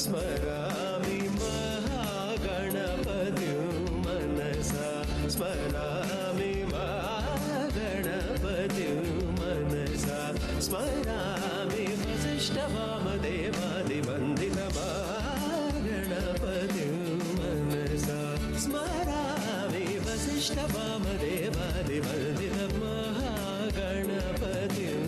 स्मरामि महागणपतिं मनसा स्मरामि महागणपतिं मनसा स्मरामि वसिष्ठवामदेवादिवन्दितमहागणपतिं मनसा स्मरामि वसिष्ठवामदेवादिवन्दितमहागणपतिं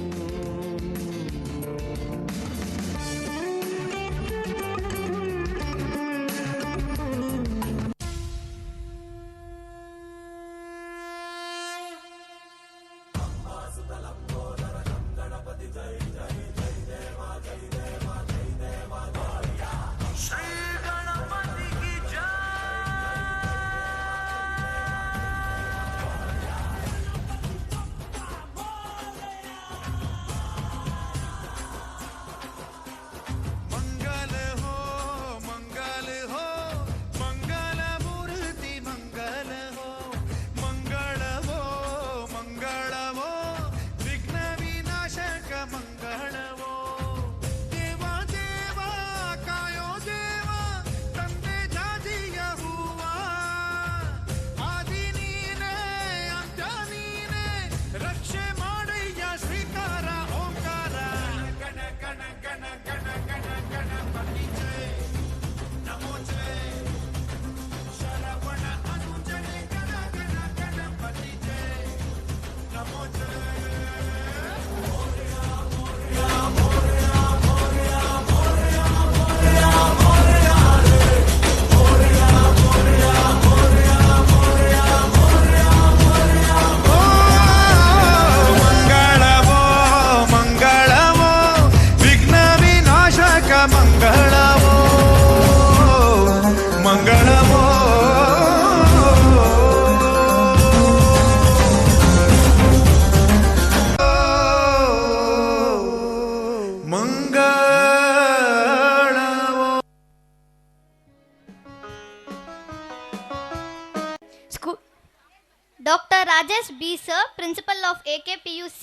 Dr. Rajesh B. Sir, Principal of AKPUC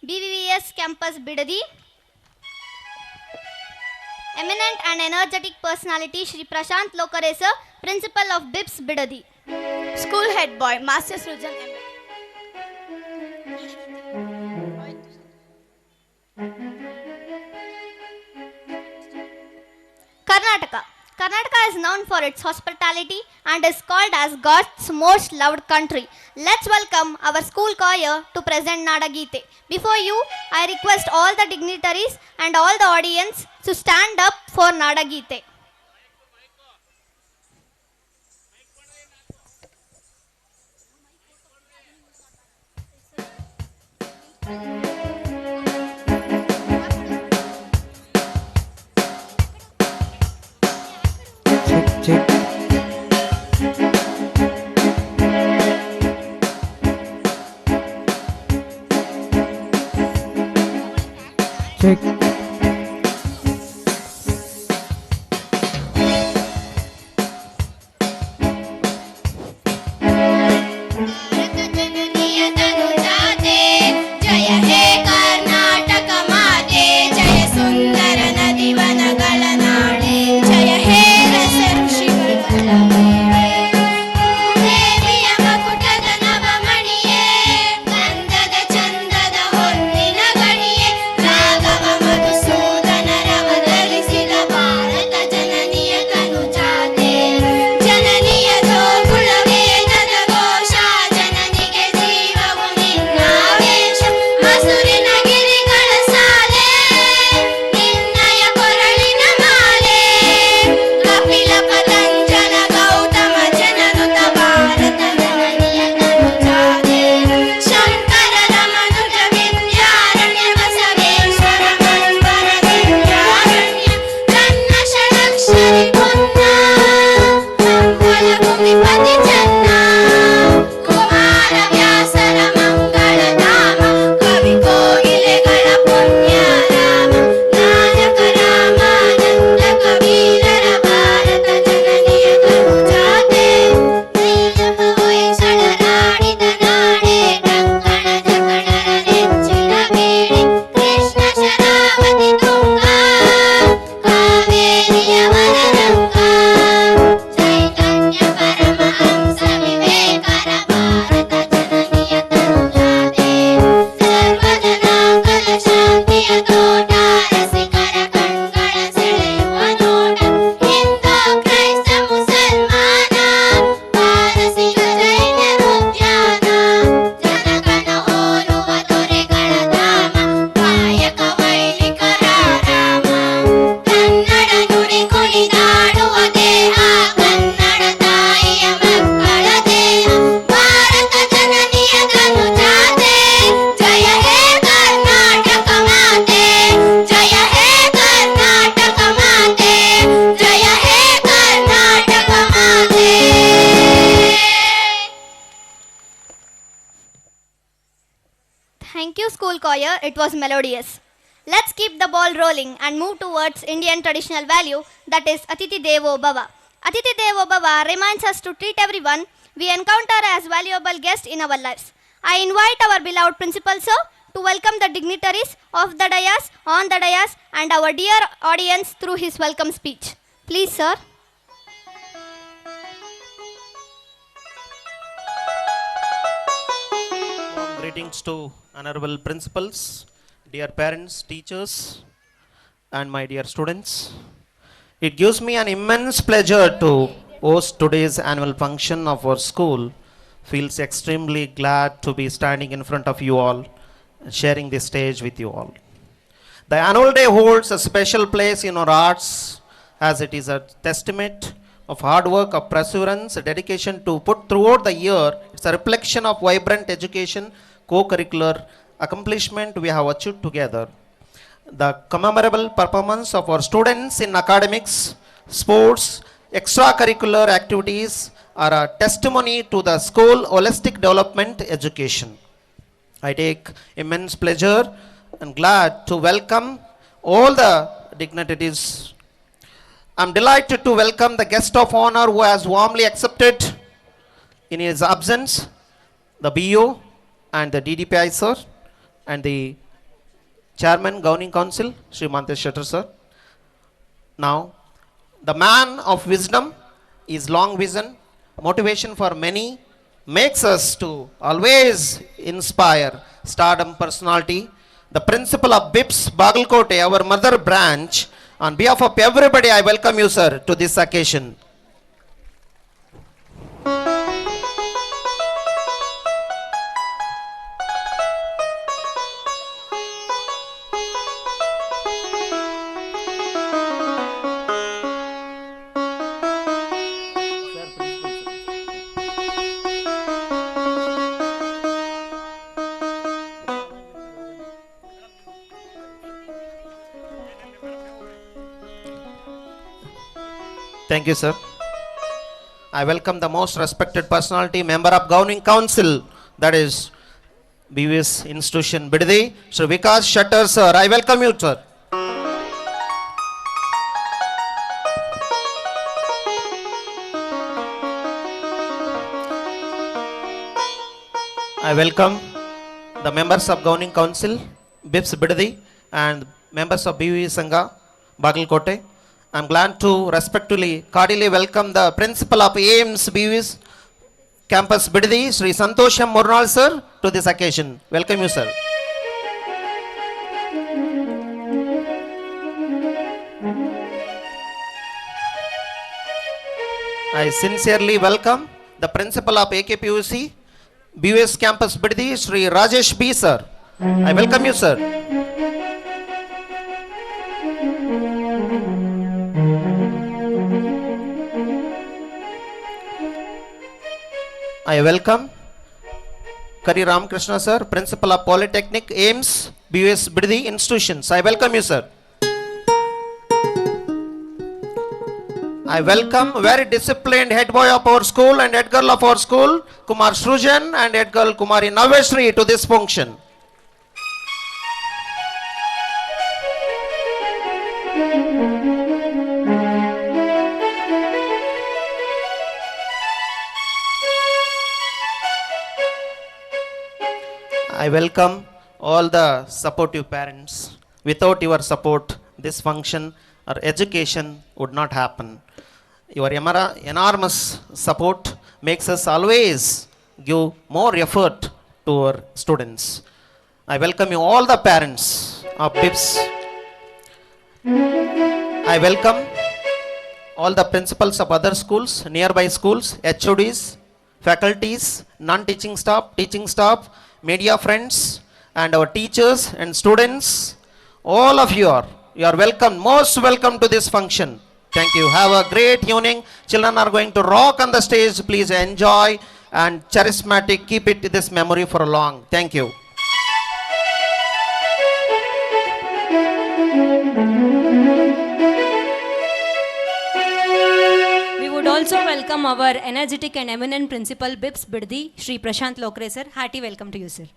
BVVS Campus Bidadi. Eminent and energetic personality Shri Prashant Lokare Sir, Principal of BIPS Bidadi. School Head Boy, Master Srujan M. Karnataka. Karnataka is known for its hospitality and is called as God's most loved country. Let's welcome our school choir to present Nadagite. Before you, I request all the dignitaries and all the audience to stand up for Nadagite. Check. Check. ಜಯ ಹೇ ಕರ್ನಾಟಕ ಮಾತೆ, ಜಯ ಸುಂದರ ನದಿವನಗಳ ನಾಡೆ, ಜಯ ಹೇ ರಸ ಋಷಿಗಳ choir, it was melodious. Let's keep the ball rolling and move towards Indian traditional value, that is Atiti Devo Bhava. Atiti Devo Bhava reminds us to treat everyone we encounter as valuable guests in our lives. I invite our beloved principal sir to welcome the dignitaries of the dais, on the dais, and our dear audience through his welcome speech. Please, sir. Warm greetings to honorable principals, dear parents, teachers, and my dear students. It gives me an immense pleasure to host today's annual function of our school. Feels extremely glad to be standing in front of you all and sharing this stage with you all. The annual day holds a special place in our hearts as it is a testament of hard work, of perseverance, a dedication to put throughout the year. It's a reflection of vibrant education, co-curricular accomplishment we have achieved together. The commemorable performance of our students in academics, sports, extracurricular activities are a testimony to the school holistic development education. I take immense pleasure and glad to welcome all the dignitaries. I'm delighted to welcome the guest of honor who has warmly accepted in his absence the BO and the DDPI sir and the Chairman Governing Council Sri Mantesh Shettar sir. Now, the man of wisdom is long vision, motivation for many, makes us to always inspire stardom personality. The principal of BIPS Bagalkote, our mother branch, on behalf of everybody, I welcome you, sir, to this occasion. Thank you, sir. I welcome the most respected personality, member of Governing Council, that is BVS Institution Bidadi, Sri Vikas Shettar, sir. I welcome you, sir. I welcome the members of Governing Council, BIPS Bidadi, and members of BV Sangha, Bagalkote. I'm glad to respectfully, cordially welcome the principal of AIMS BVS Campus Bidadi, Sri Santosham Murnal, sir, to this occasion. Welcome you, sir. I sincerely welcome the principal of AKPUC, BVS Campus Bidadi, Sri Rajesh B, sir. I welcome you, sir. I welcome Kari Ramakrishna, sir, principal of Polytechnic AIMS BVS Bidadi Institutions. I welcome you, sir. I welcome very disciplined head boy of our school and head girl of our school, Kumar Srujan, and head girl Kumari Naveshri, to this function. I welcome all the supportive parents. Without your support, this function or education would not happen. Your enormous support makes us always give more effort to our students. I welcome you all the parents of BIPS. I welcome all the principals of other schools, nearby schools, HODs, faculties, non-teaching staff, teaching staff, media friends, and our teachers and students. All of you are welcome, most welcome to this function. Thank you. Have a great evening. Children are going to rock on the stage. Please enjoy and charismatic. Keep it this memory for a long. Thank you. We would also welcome our energetic and eminent principal BIPS Bidadi, Shri Prashant Lokre, sir. Hearty welcome to you, sir.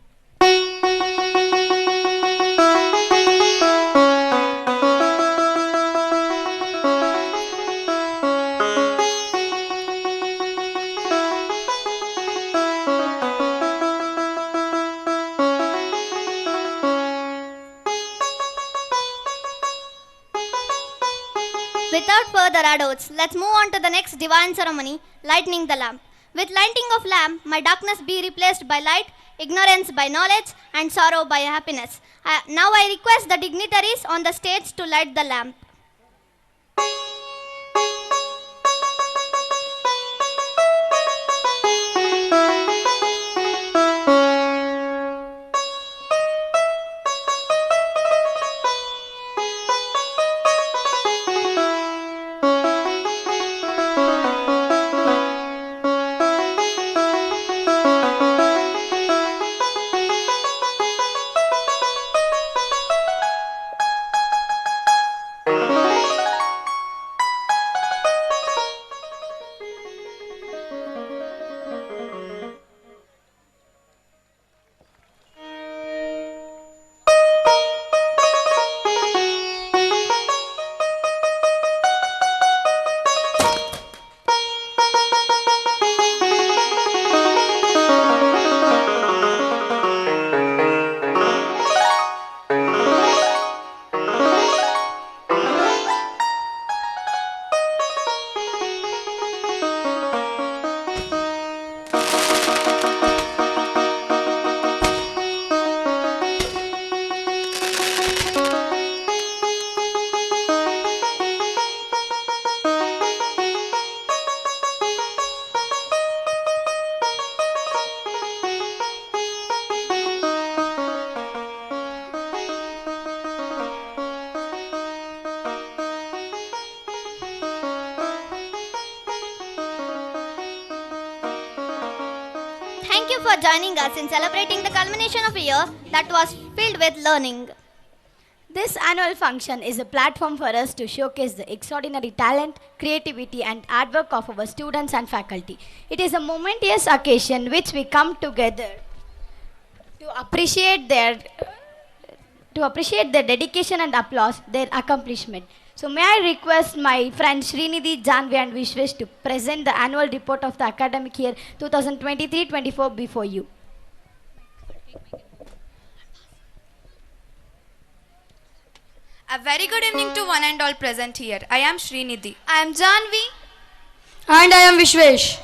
Without further ado, let's move on to the next divine ceremony, lighting the lamp. With lighting of lamp, my darkness be replaced by light, ignorance by knowledge, and sorrow by happiness. Now I request the dignitaries on the stage to light the lamp. Thank you for joining us in celebrating the culmination of a year that was filled with learning. This annual function is a platform for us to showcase the extraordinary talent, creativity, and hard work of our students and faculty. It is a momentous occasion which we come together to appreciate their dedication and applause their accomplishment. So may I request my friends Srinidhi, Janvi and Vishwesh to present the annual report of the academic year 2023-24 before you. A very good evening to one and all present here. I am Srinidhi. I am Janvi. And I am Vishwesh.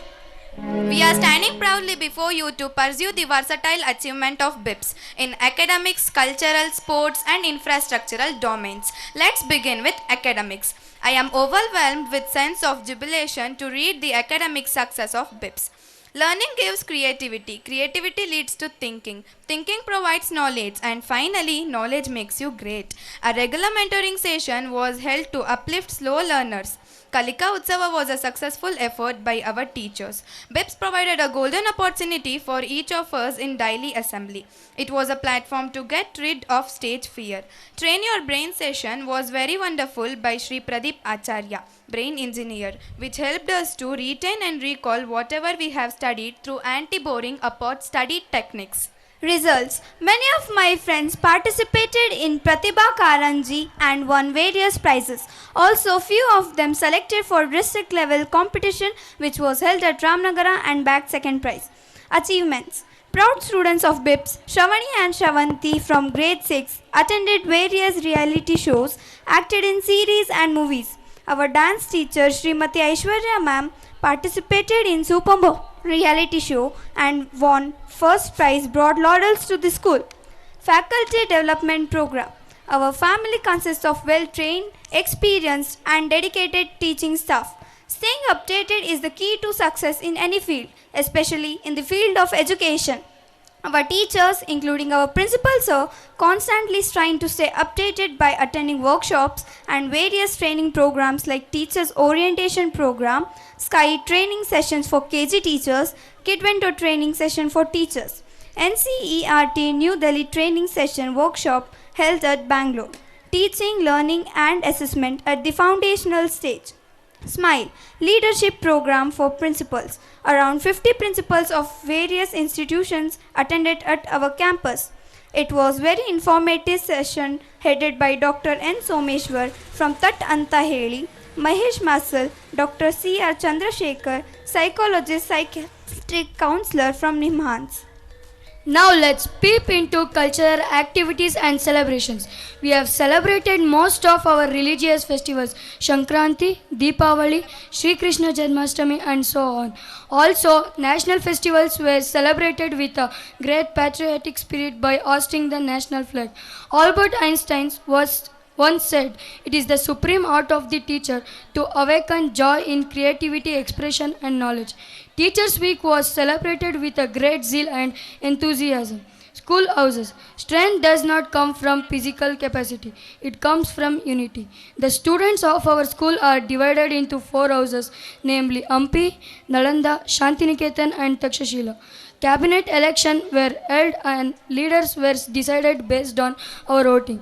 We are standing proudly before you to pursue the versatile achievement of BIPS in academics, cultural, sports and infrastructural domains. Let's begin with academics. I am overwhelmed with sense of jubilation to read the academic success of BIPS. Learning gives creativity. Creativity leads to thinking. Thinking provides knowledge. And finally, knowledge makes you great. A regular mentoring session was held to uplift slow learners. Kalika Utsava was a successful effort by our teachers. BIPS provided a golden opportunity for each of us in daily assembly. It was a platform to get rid of stage fear. Train Your Brain session was very wonderful by Sri Pradeep Acharya, brain engineer, which helped us to retain and recall whatever we have studied through anti-boring apart study techniques. Results. Many of my friends participated in Pratibha Karanji and won various prizes. Also, few of them selected for district level competition which was held at Ramnagara and bagged second prize. Achievements. Proud students of BIPS, Shravani and Shravanti from grade 6 attended various reality shows, acted in series and movies. Our dance teacher Srimati Aishwarya ma'am participated in Super Bowl reality show and won first prize, brought laurels to the school. Faculty Development Program. Our family consists of well-trained, experienced and dedicated teaching staff. Staying updated is the key to success in any field, especially in the field of education. Our teachers, including our principal sir, constantly trying to stay updated by attending workshops and various training programs like Teachers Orientation Program, Sky training sessions for KG teachers, Kidvento training session for teachers, NCERT New Delhi training session workshop held at Bangalore, teaching, learning and assessment at the foundational stage. SMILE, leadership program for principals. Around 50 principals of various institutions attended at our campus. It was very informative session headed by Dr. N. Someshwar from Tat Antaheli, Mahesh Masal, Dr. C.R. Chandrasekhar, psychologist, psychiatric counselor from Nimhans. Now let's peep into cultural activities and celebrations. We have celebrated most of our religious festivals, Shankranti, Deepavali, Sri Krishna Janmashtami and so on. Also, national festivals were celebrated with a great patriotic spirit by hoisting the national flag. Albert Einstein was once said, "It is the supreme art of the teacher to awaken joy in creativity, expression, and knowledge." Teachers' Week was celebrated with a great zeal and enthusiasm. School houses. Strength does not come from physical capacity, it comes from unity. The students of our school are divided into 4 houses, namely Ampi, Nalanda, Shantiniketan, and Takshashila. Cabinet elections were held and leaders were decided based on our voting.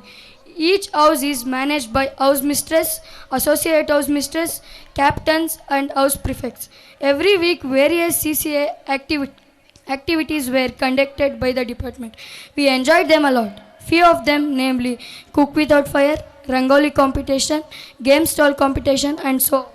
Each house is managed by house mistress, associate house mistress, captains, and house prefects. Every week, various CCA activities were conducted by the department. We enjoyed them a lot. Few of them, namely cook without fire, Rangoli competition, game stall competition, and so on.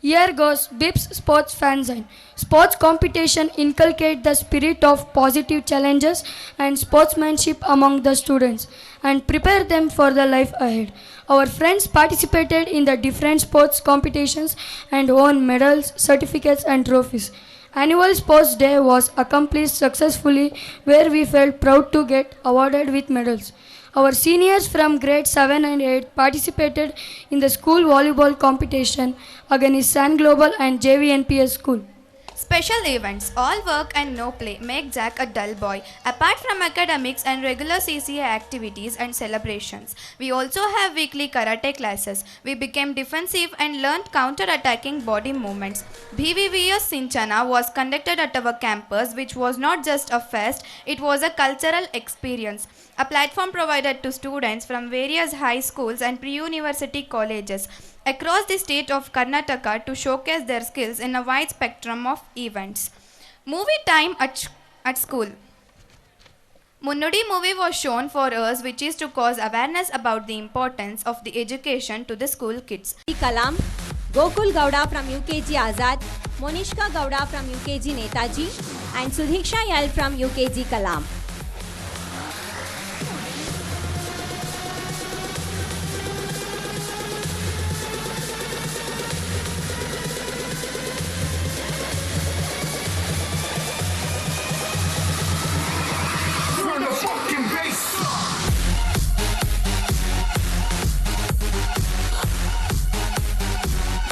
Here goes BIPS Sports Fanzine. Sports competition inculcate the spirit of positive challenges and sportsmanship among the students and prepare them for the life ahead. Our friends participated in the different sports competitions and won medals, certificates and trophies. Annual Sports Day was accomplished successfully where we felt proud to get awarded with medals. Our seniors from grade 7 and 8 participated in the school volleyball competition against San Global and JVNPS school. Special events, all work and no play make Jack a dull boy. Apart from academics and regular CCA activities and celebrations, we also have weekly karate classes. We became defensive and learned counter-attacking body movements. BVVS Sinchana was conducted at our campus, which was not just a fest, it was a cultural experience. A platform provided to students from various high schools and pre-university colleges across the state of Karnataka to showcase their skills in a wide spectrum of events. Movie time at school. Munnudi movie was shown for us, which is to cause awareness about the importance of the education to the school kids. Kalam, Gokul Gowda from UKG Azad, Monishka Gowda from UKG Netaji, and Sudhiksha Yal from UKG Kalam.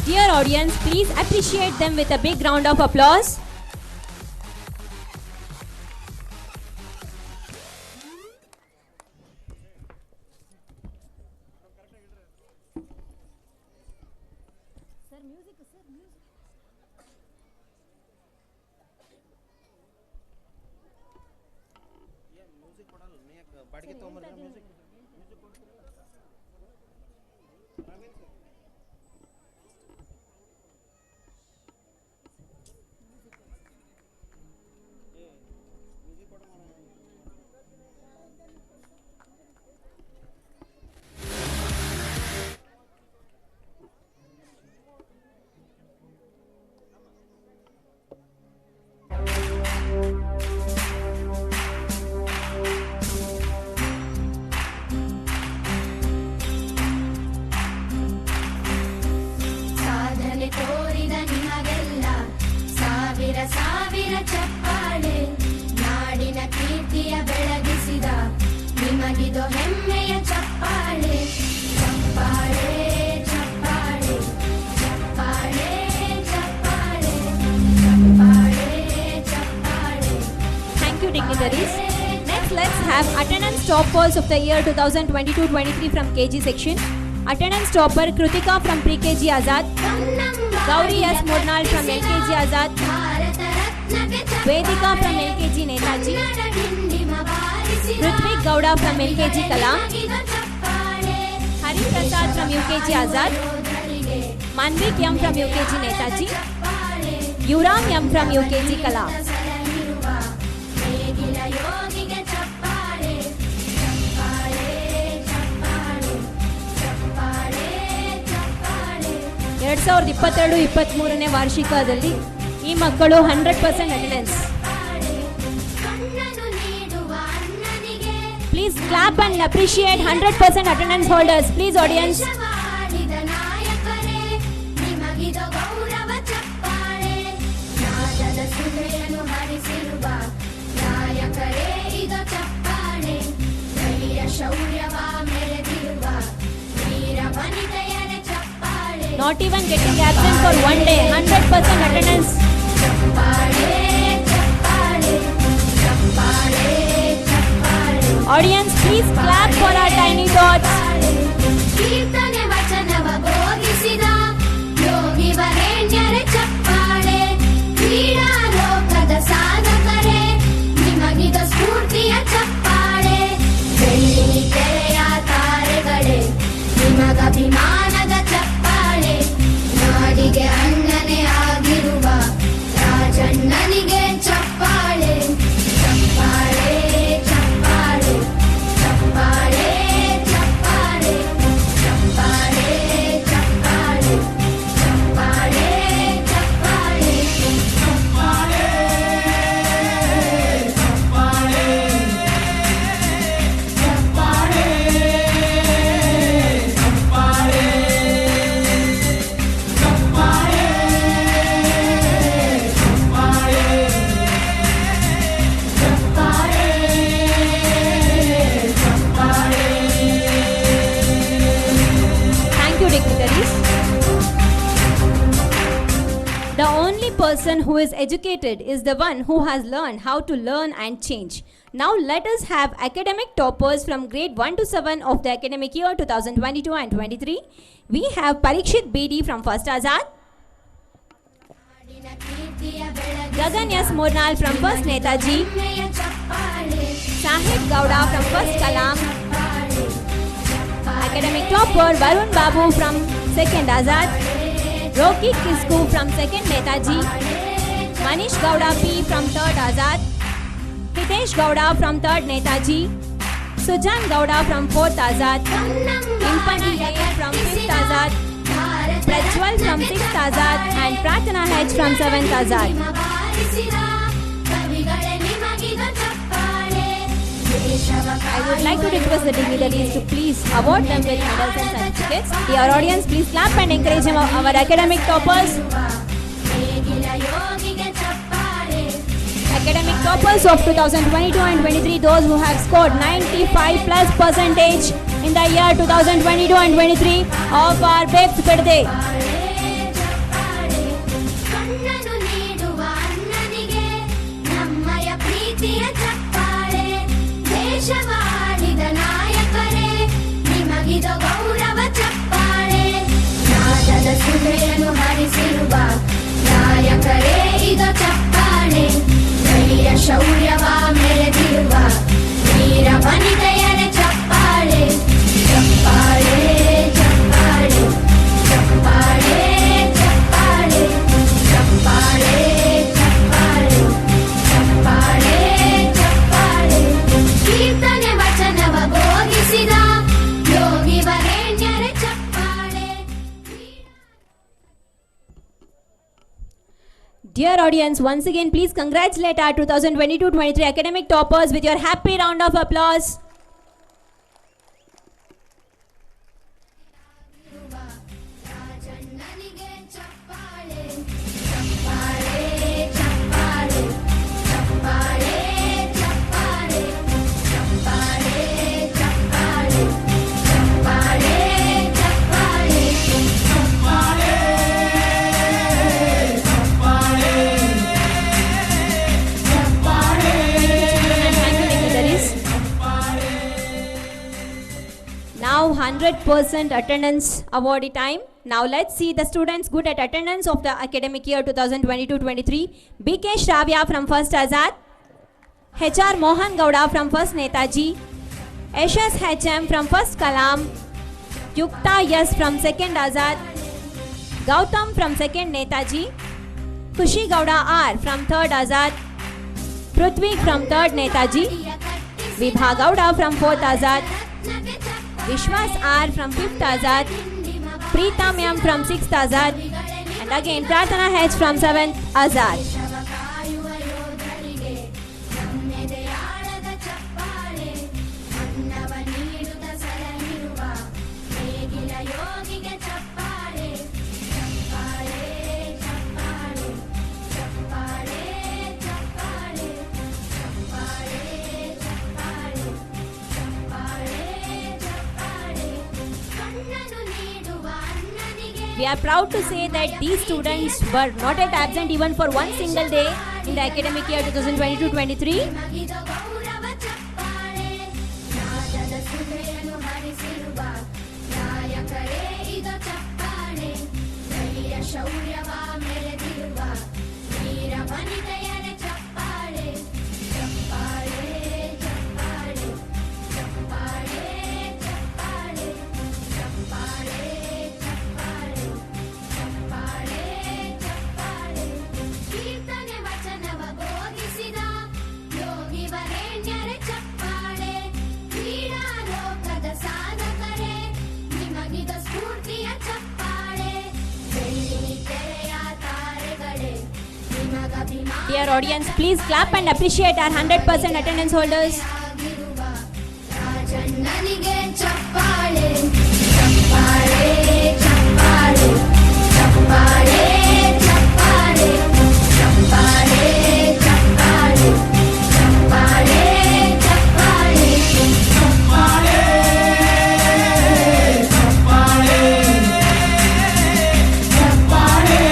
Dear audience, please appreciate them with a big round of applause. ಸಾವಿರ ಚಪ್ಪಾಳೆ ನಾಡಿನ ಕೀರ್ತಿಯ ಬೆಳಗಿಸಿದ ನಿಮಗಿದು ಹೆಮ್ಮೆಯ ಚಪ್ಪಾಳೆ ಚಪ್ಪಾಳೆ ಚಪ್ಪಾಳೆ ಚಪ್ಪಾಳೆ ಚಪ್ಪಾಳೆ ಚಪ್ಪಾಳೆ ಚಪ್ಪಾಳೆ. Thank you, dignitaries. Next, let's have attendance top polls of the year 2022-23 from KG section. Attendance topper Krutika from Pre-KG Azad, Gauri S. Murnal from LKG Azad, Vedika from LKG Netaji, Rutvik Gowda from LKG Kalam, Hari Prasad from UKG Azad, Manvik M from UKG Netaji, Yuram M from UKG Kalam. ಎರಡು ಸಾವಿರದ 22-23ನೇ ವಾರ್ಷಿಕದಲ್ಲಿ ಈ ಮಕ್ಕಳು 100% attendance clap and appreciate 100% attendance holders. Please, audience. ದೇಶವಾಡಿದ ನಾಯಕರೇ ನಿಮಗಿದು ಗೌರವ ಚಪ್ಪಾಳೆ ನಾದದ ಸುಧೆಯನ್ನು ಹರಿಸಿರುವ ನಾಯಕರೇ ಇದು ಚಪ್ಪಾಳೆ ಧೈರ್ಯ ಶೌರ್ಯವ ಮೆರೆದಿರುವ ವೀರ ವನಿತೆಯರ ಚಪ್ಪಾಳೆ Not even getting absent for one day. 100% attendance. ಚಪ್ಪಾಳೆ ಚಪ್ಪಾಳೆ ಚಪ್ಪಾಳೆ ಚಪ್ಪಾಳೆ Audience, please clap for our tiny dots. ಕೀರ್ತನೆ ವಚನವ ಬೋಧಿಸಿದ ಯೋಗಿ ವರೇಣ್ಯರ ಚಪ್ಪಾಳೆ ಕ್ರೀಡಾ ಲೋಕದ ಸಾಧಕರೇ ನಿಮಗಿದ ಸ್ಫೂರ್ತಿಯ ಚಪ್ಪಾಳೆ ಬೆಳ್ಳಿ ತೆರೆಯ ತಾರೆಗಳೇ ನಿಮಗಭಿಮಾನದ ಚಪ್ಪಾಳೆ ನಾಡಿಗೆ ಅಣ್ಣನೇ ಆಗಿರುವ ರಾಜಣ್ಣನಿಗೆ ಚಪ್ಪಾಳೆ ಚಪ್ಪಾಳೆ ಚಪ್ಪಾಳೆ ಚಪ್ಪಾಳೆ ಚಪ್ಪಾಳೆ ಚಪ್ಪಾಳೆ ಚಪ್ಪಾಳೆ ಚಪ್ಪಾಳೆ ಚಪ್ಪಾಳೆ ಚಪ್ಪಾಳೆ Thank you, dignitaries. The only person who is educated is the one who has learned how to learn and change. Now let us have academic toppers from grade 1 to 7 of the academic year 2022 and 23. We have Parikshit Bedi from First Azad, Gagan S. Murnal from First Netaji, Sahib Gowda from First Kalam, academic topper Varun Babu from Second Azad, Roki Kisku from Second Netaji, Manish Gowda P from Third Azad, Hitesh Gowda from Third Netaji, Sujan Gowda from Fourth Azad, Impani A from Fifth Azad, Prajwal from 6th Azad and Pratana H from 7th Azad. I would like to request the dignitaries to please award them with medals and certificates. Dear audience, please clap and encourage our academic toppers. Academic toppers of 2022 and 23, those who have scored 95 plus percentage in the year 2022 and 23 of our BEPS birthday. ಕಣ್ಣನು ನೀಡುವ ಅಣ್ಣನಿಗೆ ನಮ್ಮಯ ಪ್ರೀತಿಯ ಚಪ್ಪಾಳೆ ದೇಶವಾಡಿದ ನಾಯಕರೇ ನಿಮಗಿದು ಗೌರವ ಚಪ್ಪಾಳೆ ನಾದದ ಸುಧೆಯನ್ನು ಹರಿಸಿರುವ ನಾಯಕರೇ ಇದು ಚಪ್ಪಾಳೆ ಧೈರ್ಯ ಶೌರ್ಯವ ಮೆರೆದಿರುವ ವೀರ ವನಿತೆಯರ ಚಪ್ಪಾಳೆ ಚಪ್ಪಾಳೆ ಚಪ್ಪಾಳೆ ಚಪ್ಪಾಳೆ ಚಪ್ಪಾಳೆ ಚಪ್ಪಾಳೆ ಚಪ್ಪಾಳೆ ಚಪ್ಪಾಳೆ ಚಪ್ಪಾಳೆ ಕೀರ್ತನೆ ವಚನವ ಬೋಧಿಸಿದ ಯೋಗಿ ವರೇಣ್ಯರ ಚಪ್ಪಾಳೆ Dear audience, once again, please congratulate our 2022-23 academic toppers with your happy round of applause. ರಾಜಣ್ಣನಿಗೆ ಚಪ್ಪಾಳೆ ಚಪ್ಪಾಳೆ ಚಪ್ಪಾಳೆ ಚಪ್ಪಾಳೆ ಚಪ್ಪಾಳೆ ಚಪ್ಪಾಳೆ ಚಪ್ಪಾಳೆ ಚಪ್ಪಾಳೆ ಚಪ್ಪಾಳೆ ಚಪ್ಪಾಳೆ ಚಪ್ಪಾಳೆ Thank you, dignitaries. Now 100% attendance awardee time. Now let's see the students good at attendance of the academic year 2022-23. BK Shravya from First Azad, HR Mohan Gowda from First Netaji, SSHM from First Kalam, Yukta Yes from Second Azad, Gautam from Second Netaji, Kushi Gowda R from Third Azad, Prithvi from Third Netaji, Vibha Gowda from Fourth Azad, Vishwas R from 5th Azad, Preetam M from 6th Azad, and again Pratana H from 7th Azad. ಕಾಯುವ ಯೋಧರಿಗೆ ನಮ್ಮೆದೆಯಾಳದ ಚಪ್ಪಾಳೆ ಅನ್ನ We are proud to say that these students were not yet absent even for one single day in the academic year 2022-23. ನಿಮಗಿದು ಗೌರವ ಚಪ್ಪಾಳೆ ನಾದದ ಸುಧೆಯನ್ನು ಹರಿಸಿರುವ ನಾಯಕರೇ ಇದು ಚಪ್ಪಾಳೆ ಧೈರ್ಯ ಶೌರ್ಯವ ಮೆರೆದಿರುವ ವೀರ ವನಿತೆಯರೇ ಚಪ್ಪಾಳೆ ಚಪ್ಪಾಳೆ ಚಪ್ಪಾಳೆ ಚಪ್ಪಾಳೆ ಚಪ್ಪಾಳೆ ಚಪ್ಪಾಳೆ ಚಪ್ಪಾಳೆ ಚಪ್ಪಾಳೆ ಚಪ್ಪಾಳೆ ಕೀರ್ತನೆ ವಚನವ ಬೋಧಿಸಿದ ಯೋಗಿ ವರೇಣ್ಯರೇ ಚಪ್ಪಾಳೆ ಕ್ರೀಡಾ ಲೋಕದ ಸಾಧಕರೇ ನಿಮಗಿದ ಸ್ಫೂರ್ತಿಯ ಚಪ್ಪಾಳೆ ಬೆಳ್ಳಿ ತೆರೆಯ ತಾರೆಗಳೇ ನಿಮಗಭಿಮಾನ Dear audience, please clap and appreciate our 100% attendance holders. ಆಗಿರುವ ರಾಜಣ್ಣನಿಗೆ ಚಪ್ಪಾಳೆ ಚಪ್ಪಾಳೆ ಚಪ್ಪಾಳೆ ಚಪ್ಪಾಳೆ ಚಪ್ಪಾಳೆ ಚಪ್ಪಾಳೆ ಚಪ್ಪಾಳೆ ಚಪ್ಪಾಳೆ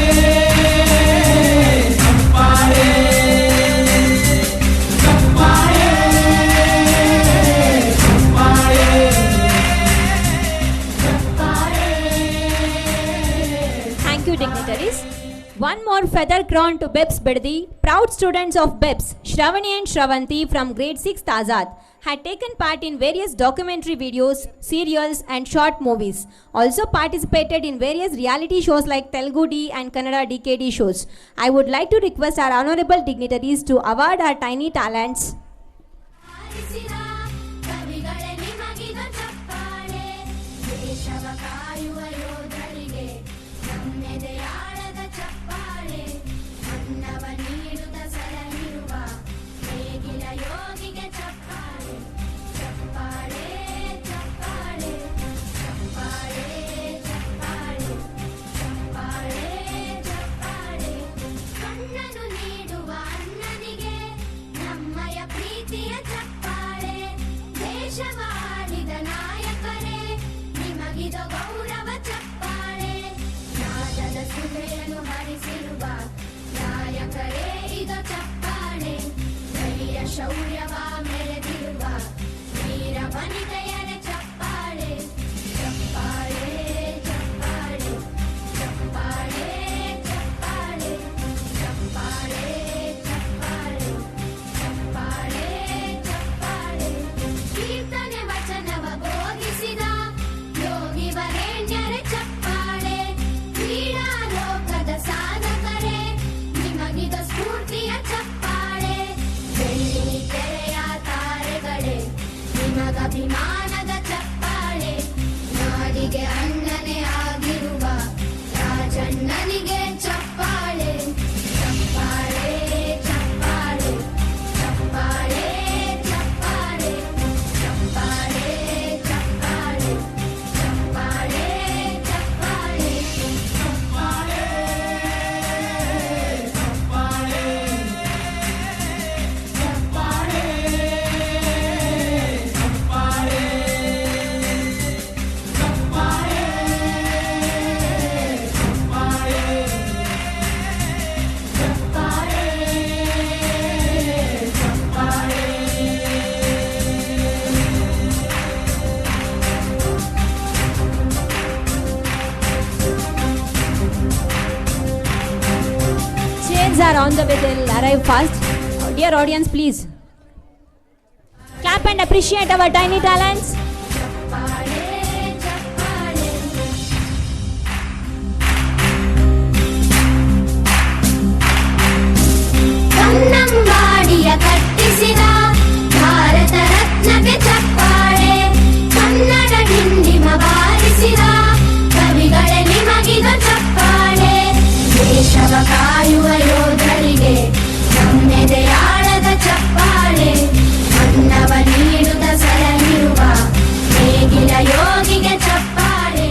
ಚಪ್ಪಾಳೆ ಚಪ್ಪಾಳೆ ಚಪ್ಪಾಳೆ Thank you, dignitaries. One more feather crown to BIPS Biddi. Proud students of BIPS, Shravani and Shravanti from grade 6th Azad, had taken part in various documentary videos, serials and short movies. Also participated in various reality shows like Telugu D and Kannada DKD shows. I would like to request our honorable dignitaries to award our tiny talents. ಆರಿಸಿದ ಕವಿಗಳೇ ನಿಮಗಿದ ಚಪ್ಪಾಳೆ ದೇಶವ ಕಾಯುವ ಯೋಧರಿಗೆ ನಮ್ಮೆದೆಯಾಳದ ಚಪ್ಪಾಳೆ ಅನ್ನವ ನೀಡುತ್ತ ಸಲಹಿರುವ ನೇಗಿಲ ಯೋಗಿಗೆ ಚಪ್ಪಾಳೆ ಚಪ್ಪಾಳೆ ಚಪ್ಪಾಳೆ ಚಪ್ಪಾಳೆ ಚಪ್ಪಾಳೆ ಚಪ್ಪಾಳೆ ಚಪ್ಪಾಳೆ ಕಣ್ಣನು ನೀಡುವ ಅಣ್ಣನಿಗೆ ನಮ್ಮಯ ಪ್ರೀತಿಯ ಚಪ್ಪಾಳೆ ದೇಶವಾಳಿದ ನಾಯಕರೇ ನಿಮಗಿದ ಗೌರವ ಚಪ್ಪಾಳೆ ನಾದದ ಸುಧೆಯನ್ನು ಹರಿಸಿರುವ ನಾಯಕರೇ ಇದು ಚಪ್ಪಾಳೆ ಧೈರ್ಯ ಶೌರ್ಯವ ಮೆರೆದಿರುವ ವೀರ ವನಿತೆಯರೇ ಚಪ್ಪಾಳೆ ಚಪ್ಪಾಳೆ ಚಪ್ಪಾಳೆ ಚಪ್ಪಾಳೆ ಚಪ್ಪಾಳೆ ಚಪ್ಪಾಳೆ ಚಪ್ಪಾಳೆ ಚಪ್ಪಾಳೆ ಚಪ್ಪಾಳೆ ಕೀರ್ತನೆ ವಚನವ ಬೋಧಿಸಿದ ಯೋಗಿ ವರೇಣ್ಯರೇ ಚಪ್ಪಾಳೆ ಕ್ರೀಡಾ ಲೋಕದ ಸಾಧಕರೇ ನಿಮಗಿದ ಸ್ಫೂರ್ತಿಯ ಚಪ್ಪಾಳೆ ಬೆಳ್ಳಿ ತೆರೆಯ ತಾರೆಗಳೇ ನಿಮಗಭಿಮಾನದ ಚಪ್ಪಾಳೆ ನಾಡಿಗೆ ಅಣ್ಣನೇ ಆಗಿರುವ ರಾಜಣ್ಣನಿಗೆ ಚಪ್ಪಾಳೆ ಚಪ್ಪಾಳೆ ಚಪ್ಪಾಳೆ ಚಪ್ಪಾಳೆ ಚಪ್ಪಾಳೆ ಚಪ್ಪಾಳೆ ಚಪ್ಪಾಳೆ ಚಪ್ಪಾಳೆ ಚಪ್ಪಾಳೆ ಚಪ್ಪಾಳೆ ಚಪ್ಪಾಳೆ Chairs are on the way, they'll arrive fast. Dear audience, please clap and appreciate our tiny talents. ಚಪ್ಪಾಳೆ ಚಪ್ಪಾಳೆ ಕನ್ನಂಬಾಡಿಯ ಕಟ್ಟಿಸಿದ ಭಾರತ ರತ್ನಕ್ಕೆ ಚಪ್ಪಾಳೆ ಕನ್ನಡ ಡಿಂಡಿಮ ಬಾರಿಸಿದ ಕವಿಗಳೇ ನಿಮಗಿದ ಚಪ್ಪಾಳೆ ದೇಶವ ಕಾಯುವ ಯೋಧರಿಗೆ ನಮ್ಮೆದೆಯಾಳದ ಚಪ್ಪಾಳೆ ಅನ್ನವ ನೀಡುತ್ತ ಸಲಹಿರುವ ನೇಗಿಲ ಯೋಗಿಗೆ ಚಪ್ಪಾಳೆ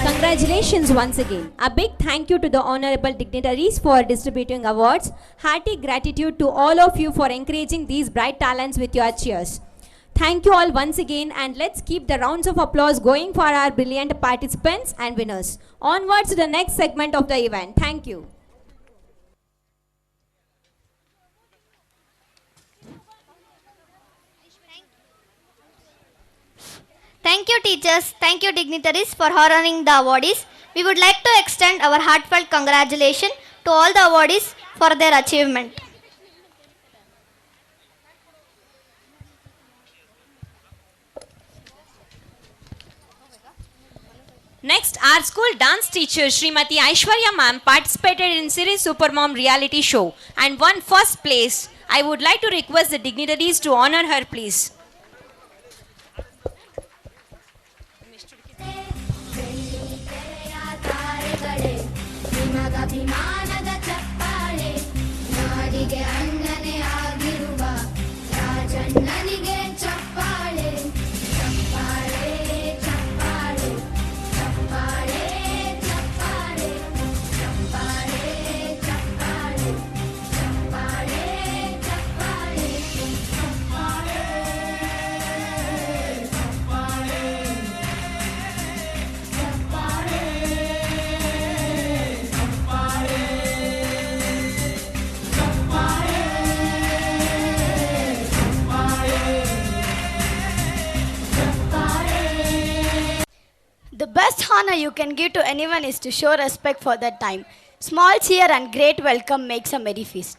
Congratulations once again. A big thank you to the honorable dignitaries for distributing awards. Hearty gratitude to all of you for encouraging these bright talents with your cheers. Thank you all once again, and let's keep the rounds of applause going for our brilliant participants and winners. Onwards to the next segment of the event. Thank you. Thank you, teachers. Thank you, dignitaries, for honoring the awardees. We would like to extend our heartfelt congratulations to all the awardees for their achievement. Next, our school dance teacher Srimati Aishwarya ma'am participated in series Supermom reality show and won first place. I would like to request the dignitaries to honor her, please. ನಿಮಗಭಿಮಾನದ ಚಪ್ಪಾಳೆ ನಾಡಿಗೆ ಅಣ್ಣನೇ ಆಗಿರುವ ರಾಜಣ್ಣನಿಗೆ ಚಪ್ಪಾಳೆ ಚಪ್ಪಾಳೆ ಚಪ್ಪಾಳೆ ಚಪ್ಪಾಳೆ ಚಪ್ಪಾಳೆ ಚಪ್ಪಾಳೆ ಚಪ್ಪಾಳೆ ಚಪ್ಪಾಳೆ ಚಪ್ಪಾಳೆ The best honor you can give to anyone is to show respect for their time. Small cheer and great welcome makes a merry feast.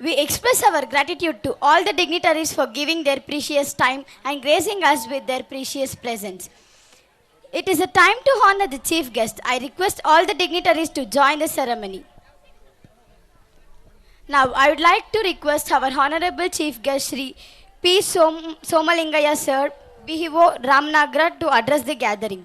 We express our gratitude to all the dignitaries for giving their precious time and gracing us with their precious presence. It is a time to honor the chief guest. I request all the dignitaries to join the ceremony. Now, I would like to request our Honorable Chief Guest Shri P. Somalingaya Sir, BHO Ramnagar, to address the gathering.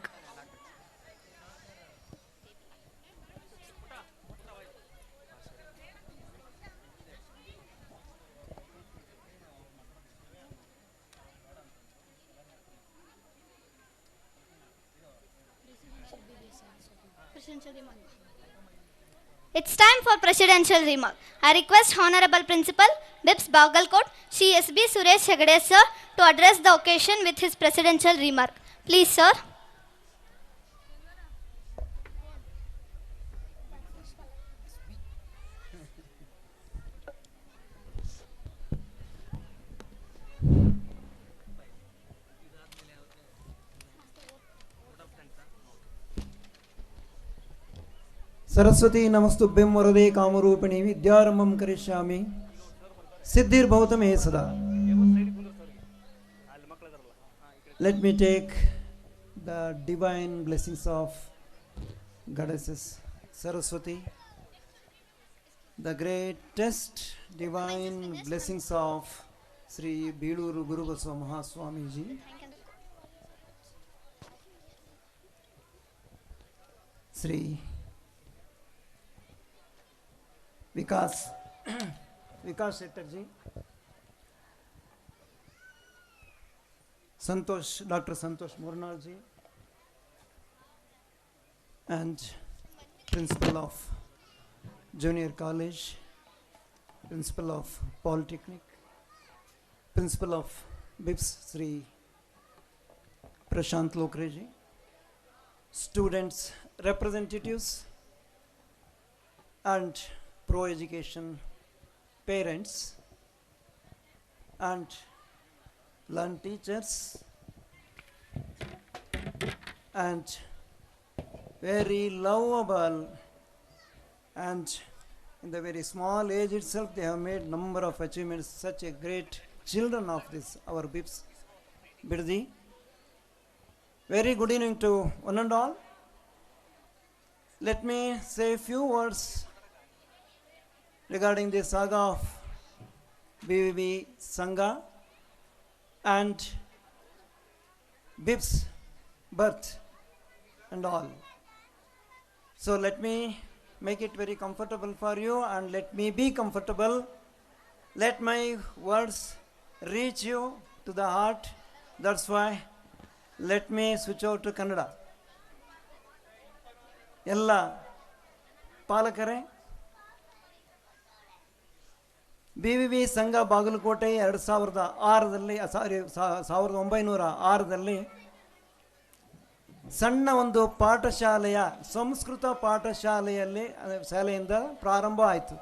It's time for presidential remark. I request Honorable Principal BIPS Bagalkot, Shri S.B. Suresh Hegde sir, to address the occasion with his presidential remark. Please, sir. Saraswati नमस्तुभ्यं वरदे कामरूपिणी विद्यारंभं करिष्यामि सिद्धिर्भवतु मे सदा. Let me take the divine blessings of Goddesses Saraswati, the greatest divine blessings of Sri Biluru Guru Baswa Mahaswami ji, Sri Vikas Shetterji, Dr. Santosh Murnalji, and Principal of Junior College, Principal of Polytechnic, Principal of BIPS Sri Prashant Lokreji, students, representatives, and pro-education parents and learn teachers, and very lovable, and in the very small age itself they have made number of achievements, such a great children of this our BIPS Biddi. Very good evening to one and all. Let me say a few words regarding the saga of BVB Sangha and BIPS birth and all. So let me make it very comfortable for you and let me be comfortable. Let my words reach you to the heart. That's why let me switch over to Kannada. ಎಲ್ಲ ಪಾಲಕರೇ, BVV ಸಂಘ ಬಾಗಲಕೋಟೆ 2006ರಲ್ಲಿ 1906ರಲ್ಲಿ ಸಣ್ಣ ಒಂದು ಪಾಠಶಾಲೆಯ ಸಂಸ್ಕೃತ ಶಾಲೆಯಿಂದ ಪ್ರಾರಂಭ ಆಯಿತು.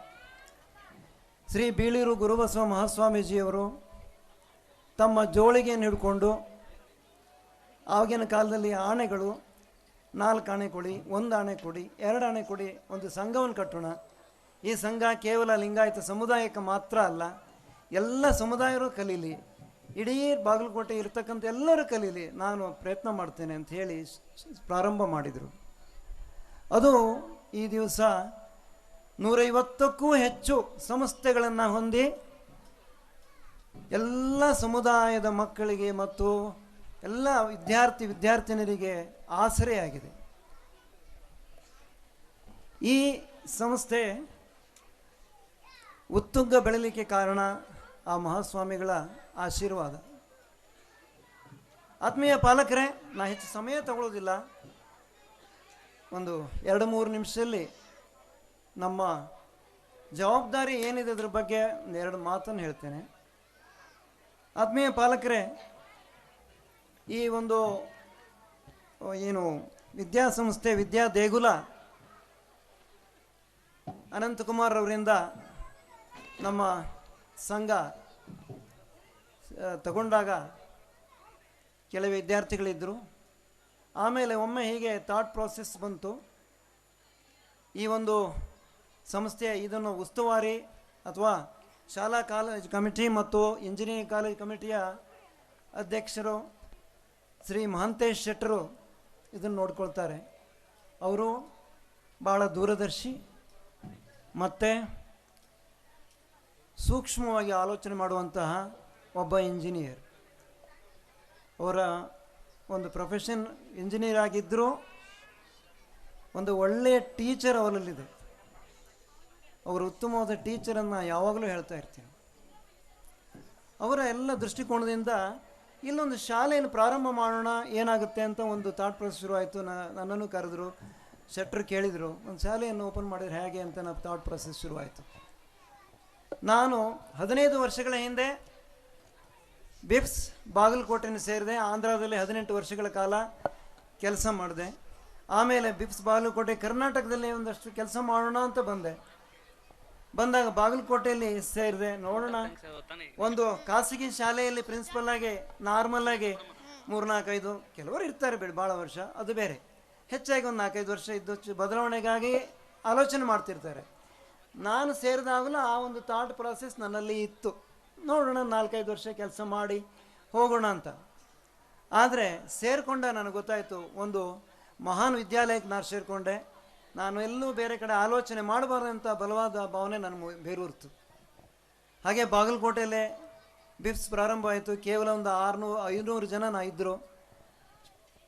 ಶ್ರೀ ಬೀಳೂರು ಗುರುಬಸವ ಮಹಾಸ್ವಾಮೀಜಿಯವರು ತಮ್ಮ ಜೋಳಿಗೆಯನ್ನು ಹಿಡ್ಕೊಂಡು ಆವಾಗಿನ ಕಾಲದಲ್ಲಿ ಆಣೆಗಳು 4 ಆಣೆ ಕೊಡಿ, 1 ಆಣೆ ಕೊಡಿ, 2 ಆಣೆ ಕೊಡಿ, ಒಂದು ಸಂಘವನ್ನು ಕಟ್ಟೋಣ. ಈ ಸಂಘ ಕೇವಲ ಲಿಂಗಾಯತ ಸಮುದಾಯಕ್ಕೆ ಮಾತ್ರ ಅಲ್ಲ, ಎಲ್ಲ ಸಮುದಾಯರು ಕಲೀಲಿ, ಇಡೀ ಬಾಗಲಕೋಟೆ ಇರ್ತಕ್ಕಂಥ ಎಲ್ಲರೂ ಕಲೀಲಿ, ನಾನು ಪ್ರಯತ್ನ ಮಾಡ್ತೇನೆ ಅಂತ ಹೇಳಿ ಪ್ರಾರಂಭ ಮಾಡಿದರು. ಅದು ಈ ದಿವಸ 150ಕ್ಕೂ ಹೆಚ್ಚು ಸಂಸ್ಥೆಗಳನ್ನು ಹೊಂದಿ ಎಲ್ಲ ಸಮುದಾಯದ ಮಕ್ಕಳಿಗೆ ಮತ್ತು ಎಲ್ಲ ವಿದ್ಯಾರ್ಥಿನಿಯರಿಗೆ ಆಸರೆಯಾಗಿದೆ. ಈ ಸಂಸ್ಥೆ ಉತ್ತುಂಗ ಬೆಳಲಿಕ್ಕೆ ಕಾರಣ ಆ ಮಹಾಸ್ವಾಮಿಗಳ ಆಶೀರ್ವಾದ. ಆತ್ಮೀಯ ಪಾಲಕರೇ, ನಾ ಹೆಚ್ಚು ಸಮಯ ತಗೊಳ್ಳೋದಿಲ್ಲ, ಒಂದು 2-3 ನಿಮಿಷದಲ್ಲಿ ನಮ್ಮ ಜವಾಬ್ದಾರಿ ಏನಿದೆ ಅದ್ರ ಬಗ್ಗೆ 2 ಮಾತನ್ನು ಹೇಳ್ತೇನೆ. ಆತ್ಮೀಯ ಪಾಲಕರೇ, ಈ ಒಂದು ಏನು ವಿದ್ಯಾಸಂಸ್ಥೆ ವಿದ್ಯಾ ದೇಗುಲ ಅನಂತಕುಮಾರ್ ಅವರಿಂದ ನಮ್ಮ ಸಂಘ ತಗೊಂಡಾಗ ಕೆಲವು ವಿದ್ಯಾರ್ಥಿಗಳಿದ್ದರು. ಆಮೇಲೆ ಒಮ್ಮೆ ಹೀಗೆ ಥಾಟ್ ಪ್ರಾಸೆಸ್ ಬಂತು, ಈ ಒಂದು ಸಂಸ್ಥೆಯ ಇದನ್ನು ಉಸ್ತುವಾರಿ ಅಥವಾ ಶಾಲಾ ಕಾಲೇಜ್ ಕಮಿಟಿ ಮತ್ತು ಇಂಜಿನಿಯರಿಂಗ್ ಕಾಲೇಜ್ ಕಮಿಟಿಯ ಅಧ್ಯಕ್ಷರು ಶ್ರೀ ಮಹಾಂತೇಶ್ ಶೆಟ್ಟರು ಇದನ್ನು ನೋಡ್ಕೊಳ್ತಾರೆ. ಅವರು ಭಾಳ ದೂರದರ್ಶಿ ಮತ್ತು ಸೂಕ್ಷ್ಮವಾಗಿ ಆಲೋಚನೆ ಮಾಡುವಂತಹ ಒಬ್ಬ ಇಂಜಿನಿಯರ್. ಅವರ ಒಂದು ಪ್ರೊಫೆಷನ್ ಇಂಜಿನಿಯರ್ ಆಗಿದ್ದರೂ ಒಂದು ಒಳ್ಳೆಯ ಟೀಚರ್ ಅವರಲ್ಲಿದೆ. ಅವರು ಉತ್ತಮವಾದ ಟೀಚರನ್ನು ಯಾವಾಗಲೂ ಹೇಳ್ತಾ ಇರ್ತೀನಿ. ಅವರ ಎಲ್ಲ ದೃಷ್ಟಿಕೋನದಿಂದ ಇಲ್ಲೊಂದು ಶಾಲೆಯನ್ನು ಪ್ರಾರಂಭ ಮಾಡೋಣ, ಏನಾಗುತ್ತೆ ಅಂತ ಒಂದು ಥಾಟ್ ಪ್ರೊಸೆಸ್ ಶುರುವಾಯಿತು. ನನ್ನನ್ನು ಕರೆದ್ರು, ಶೆಟ್ರು ಕೇಳಿದರು, ಒಂದು ಶಾಲೆಯನ್ನು ಓಪನ್ ಮಾಡಿದ್ರೆ ಹೇಗೆ ಅಂತ ನನ್ನ ಥಾಟ್ ಪ್ರೊಸೆಸ್ ಶುರುವಾಯಿತು. ನಾನು 15 ವರ್ಷಗಳ ಹಿಂದೆ ಬಿಪ್ಸ್ ಬಾಗಲಕೋಟೆಯನ್ನು ಸೇರಿದೆ. ಆಂಧ್ರದಲ್ಲಿ 18 ವರ್ಷಗಳ ಕಾಲ ಕೆಲಸ ಮಾಡಿದೆ. ಆಮೇಲೆ ಬಿಪ್ಸ್ ಬಾಗಲಕೋಟೆ ಕರ್ನಾಟಕದಲ್ಲಿ ಒಂದಷ್ಟು ಕೆಲಸ ಮಾಡೋಣ ಅಂತ ಬಂದಾಗ ಬಾಗಲಕೋಟೆಯಲ್ಲಿ ಸೇರಿದೆ. ನೋಡೋಣ, ಒಂದು ಖಾಸಗಿ ಶಾಲೆಯಲ್ಲಿ ಪ್ರಿನ್ಸಿಪಲ್ ಆಗಿ ನಾರ್ಮಲ್ ಆಗಿ 3-4-5 ಕೆಲವರು ಇರ್ತಾರೆ ಬಿಡಿ, ಭಾಳ ವರ್ಷ ಅದು ಬೇರೆ. ಹೆಚ್ಚಾಗಿ ಒಂದು 4-5 ವರ್ಷ ಇದ್ದು ಬದಲಾವಣೆಗಾಗಿ ಆಲೋಚನೆ ಮಾಡ್ತಿರ್ತಾರೆ. ನಾನು ಸೇರಿದಾಗಲೂ ಆ ಒಂದು ಥಾಟ್ ಪ್ರಾಸೆಸ್ ನನ್ನಲ್ಲಿ ಇತ್ತು, ನೋಡೋಣ 4-5 ವರ್ಷ ಕೆಲಸ ಮಾಡಿ ಹೋಗೋಣ ಅಂತ. ಆದರೆ ಸೇರಿಕೊಂಡ ನನಗೆ ಗೊತ್ತಾಯಿತು, ಒಂದು ಮಹಾನ್ ವಿದ್ಯಾಲಯಕ್ಕೆ ನಾನು ಸೇರಿಕೊಂಡೆ. ನಾನು ಎಲ್ಲೂ ಬೇರೆ ಕಡೆ ಆಲೋಚನೆ ಮಾಡಬಾರ್ದಂಥ ಬಲವಾದ ಭಾವನೆ ನನ್ನ ಬೇರೂರ್ತು. ಹಾಗೆ ಬಾಗಲಕೋಟೆಯಲ್ಲೇ ಬಿಪ್ಸ್ ಪ್ರಾರಂಭ ಆಯಿತು. ಕೇವಲ ಒಂದು 600-500 ಜನ ಇದ್ದರು.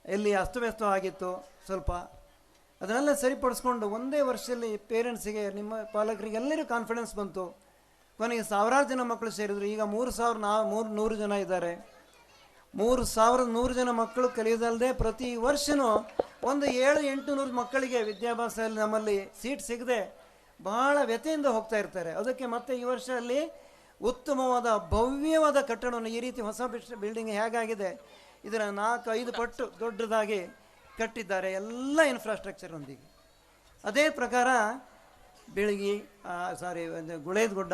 ಎಲ್ಲಿ ಅಸ್ತವ್ಯಸ್ತವಾಗಿತ್ತು ಸ್ವಲ್ಪ, ಅದನ್ನೆಲ್ಲ ಸರಿಪಡಿಸ್ಕೊಂಡು ಒಂದೇ ವರ್ಷದಲ್ಲಿ ಪೇರೆಂಟ್ಸಿಗೆ, ನಿಮ್ಮ ಪಾಲಕರಿಗೆ ಎಲ್ಲರಿಗೂ ಕಾನ್ಫಿಡೆನ್ಸ್ ಬಂತು. ಕೊನೆಗೆ 1000 ಜನ ಮಕ್ಕಳು ಸೇರಿದ್ರು. ಈಗ 3,100 ಜನ ಇದ್ದಾರೆ. 3,100 ಜನ ಮಕ್ಕಳು ಕಲಿಯೋದಲ್ಲದೆ ಪ್ರತಿ ವರ್ಷವೂ ಒಂದು 700-800 ಮಕ್ಕಳಿಗೆ ವಿದ್ಯಾಭ್ಯಾಸದಲ್ಲಿ ನಮ್ಮಲ್ಲಿ ಸೀಟ್ ಸಿಗದೆ ಬಹಳ ವ್ಯಥೆಯಿಂದ ಹೋಗ್ತಾ ಇರ್ತಾರೆ. ಅದಕ್ಕೆ ಮತ್ತೆ ಈ ವರ್ಷ ಅಲ್ಲಿ ಉತ್ತಮವಾದ ಭವ್ಯವಾದ ಕಟ್ಟಡವನ್ನು, ಈ ರೀತಿ ಹೊಸ ಬಿಲ್ಡಿಂಗ್ ಹೇಗಾಗಿದೆ ಇದರ 4-5 ಪಟ್ಟು ದೊಡ್ಡದಾಗಿ ಕಟ್ಟಿದ್ದಾರೆ, ಎಲ್ಲ ಇನ್ಫ್ರಾಸ್ಟ್ರಕ್ಚರ್ನೊಂದಿಗೆ. ಅದೇ ಪ್ರಕಾರ ಬೆಳಗಿ ಗುಳೇದಗುಡ್ಡ,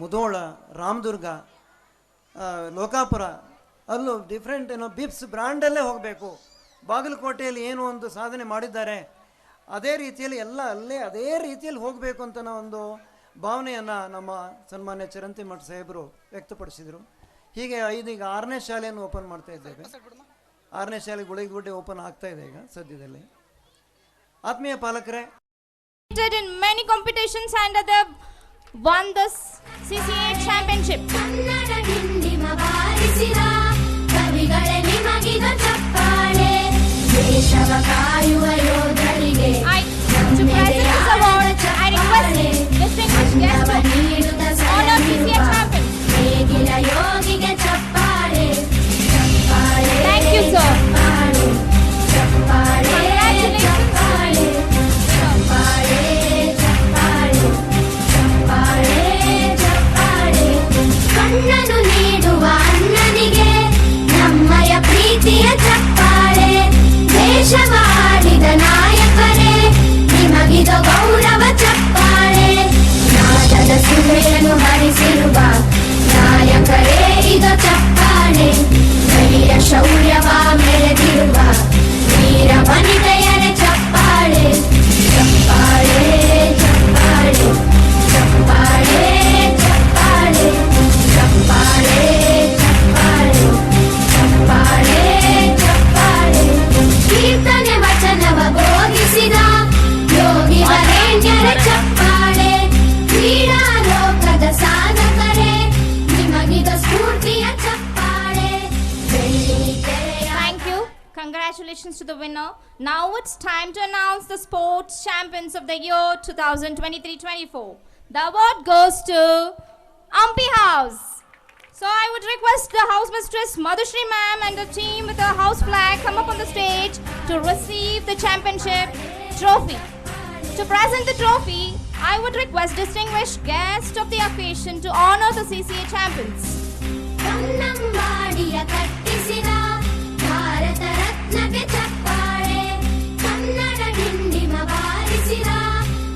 ಮುಧೋಳ, ರಾಮದುರ್ಗ, ಲೋಕಾಪುರ ಅಲ್ಲೂ ಡಿಫ್ರೆಂಟ್ ಬಿಪ್ಸ್ ಬ್ರ್ಯಾಂಡಲ್ಲೇ ಹೋಗಬೇಕು. ಬಾಗಲಕೋಟೆಯಲ್ಲಿ ಏನು ಒಂದು ಸಾಧನೆ ಮಾಡಿದ್ದಾರೆ ಅದೇ ರೀತಿಯಲ್ಲಿ ಎಲ್ಲ ಅಲ್ಲೇ ಅದೇ ರೀತಿಯಲ್ಲಿ ಹೋಗಬೇಕು ಅಂತ ಒಂದು ಭಾವನೆಯನ್ನು ನಮ್ಮ ಸನ್ಮಾನ್ಯ ಚರಂತಿಮಠ ಸಾಹೇಬರು ವ್ಯಕ್ತಪಡಿಸಿದರು. ಹೀಗೆ ಈಗ 6ನೇ ಶಾಲೆಯನ್ನು ಓಪನ್ ಮಾಡ್ತಾ ಇದ್ದೇವೆ. 6ನೇ ಶಾಲೆ ಗುಳೇದಗುಡ್ಡೆ ಓಪನ್ ಆಗ್ತಾ ಇದೆ ಈಗ ಸದ್ಯದಲ್ಲಿ. ಆತ್ಮೀಯ ಪಾಲಕರೇ, in many competitions and they won the CCA championship. Kannada ಡಿಂಡಿಮ ಬಾರಿಸಿದ ಕವಿಗಳೇ ನಿಮಗಿದು ಚಪ್ಪಾಳೆ, ದೇಶವ ಕಾಯುವ ಯೋಧರಿಗೆ To present this award, I request distinguished guest to honor CCA champion. ಹೇಗಿಲ ಯೋಗಿಗೆ ಚಪ್ಪಾಳೆ, ಚಪ್ಪಾಳೆ. Thank you, sir. ಚಪ್ಪಾಳೆ, ಚಪ್ಪಾಳೆ, ಚಪ್ಪಾಳೆ, ಚಪ್ಪಾಳೆ, ಚಪ್ಪಾಳೆ, ಚಪ್ಪಾಳೆ. congratulations to the winner. Now it's time to announce the sports champions of the year 2023-24. The award goes to Ampi House. So I would request the house mistress Madhushri ma'am and the team with the house flag come up on the stage to receive the championship trophy. To present the trophy, I would request distinguished guest of the occasion to honor the CCA champions. ಕನ್ನಂಬಾಡಿಯ ಕಟ್ಟಿಸಿದ ಭಾರತ ರತ್ನಕ್ಕೆ ಚಪ್ಪಾಳೆ ಕನ್ನಡ ಡಿಂಡಿಮ ಬಾರಿಸಿದ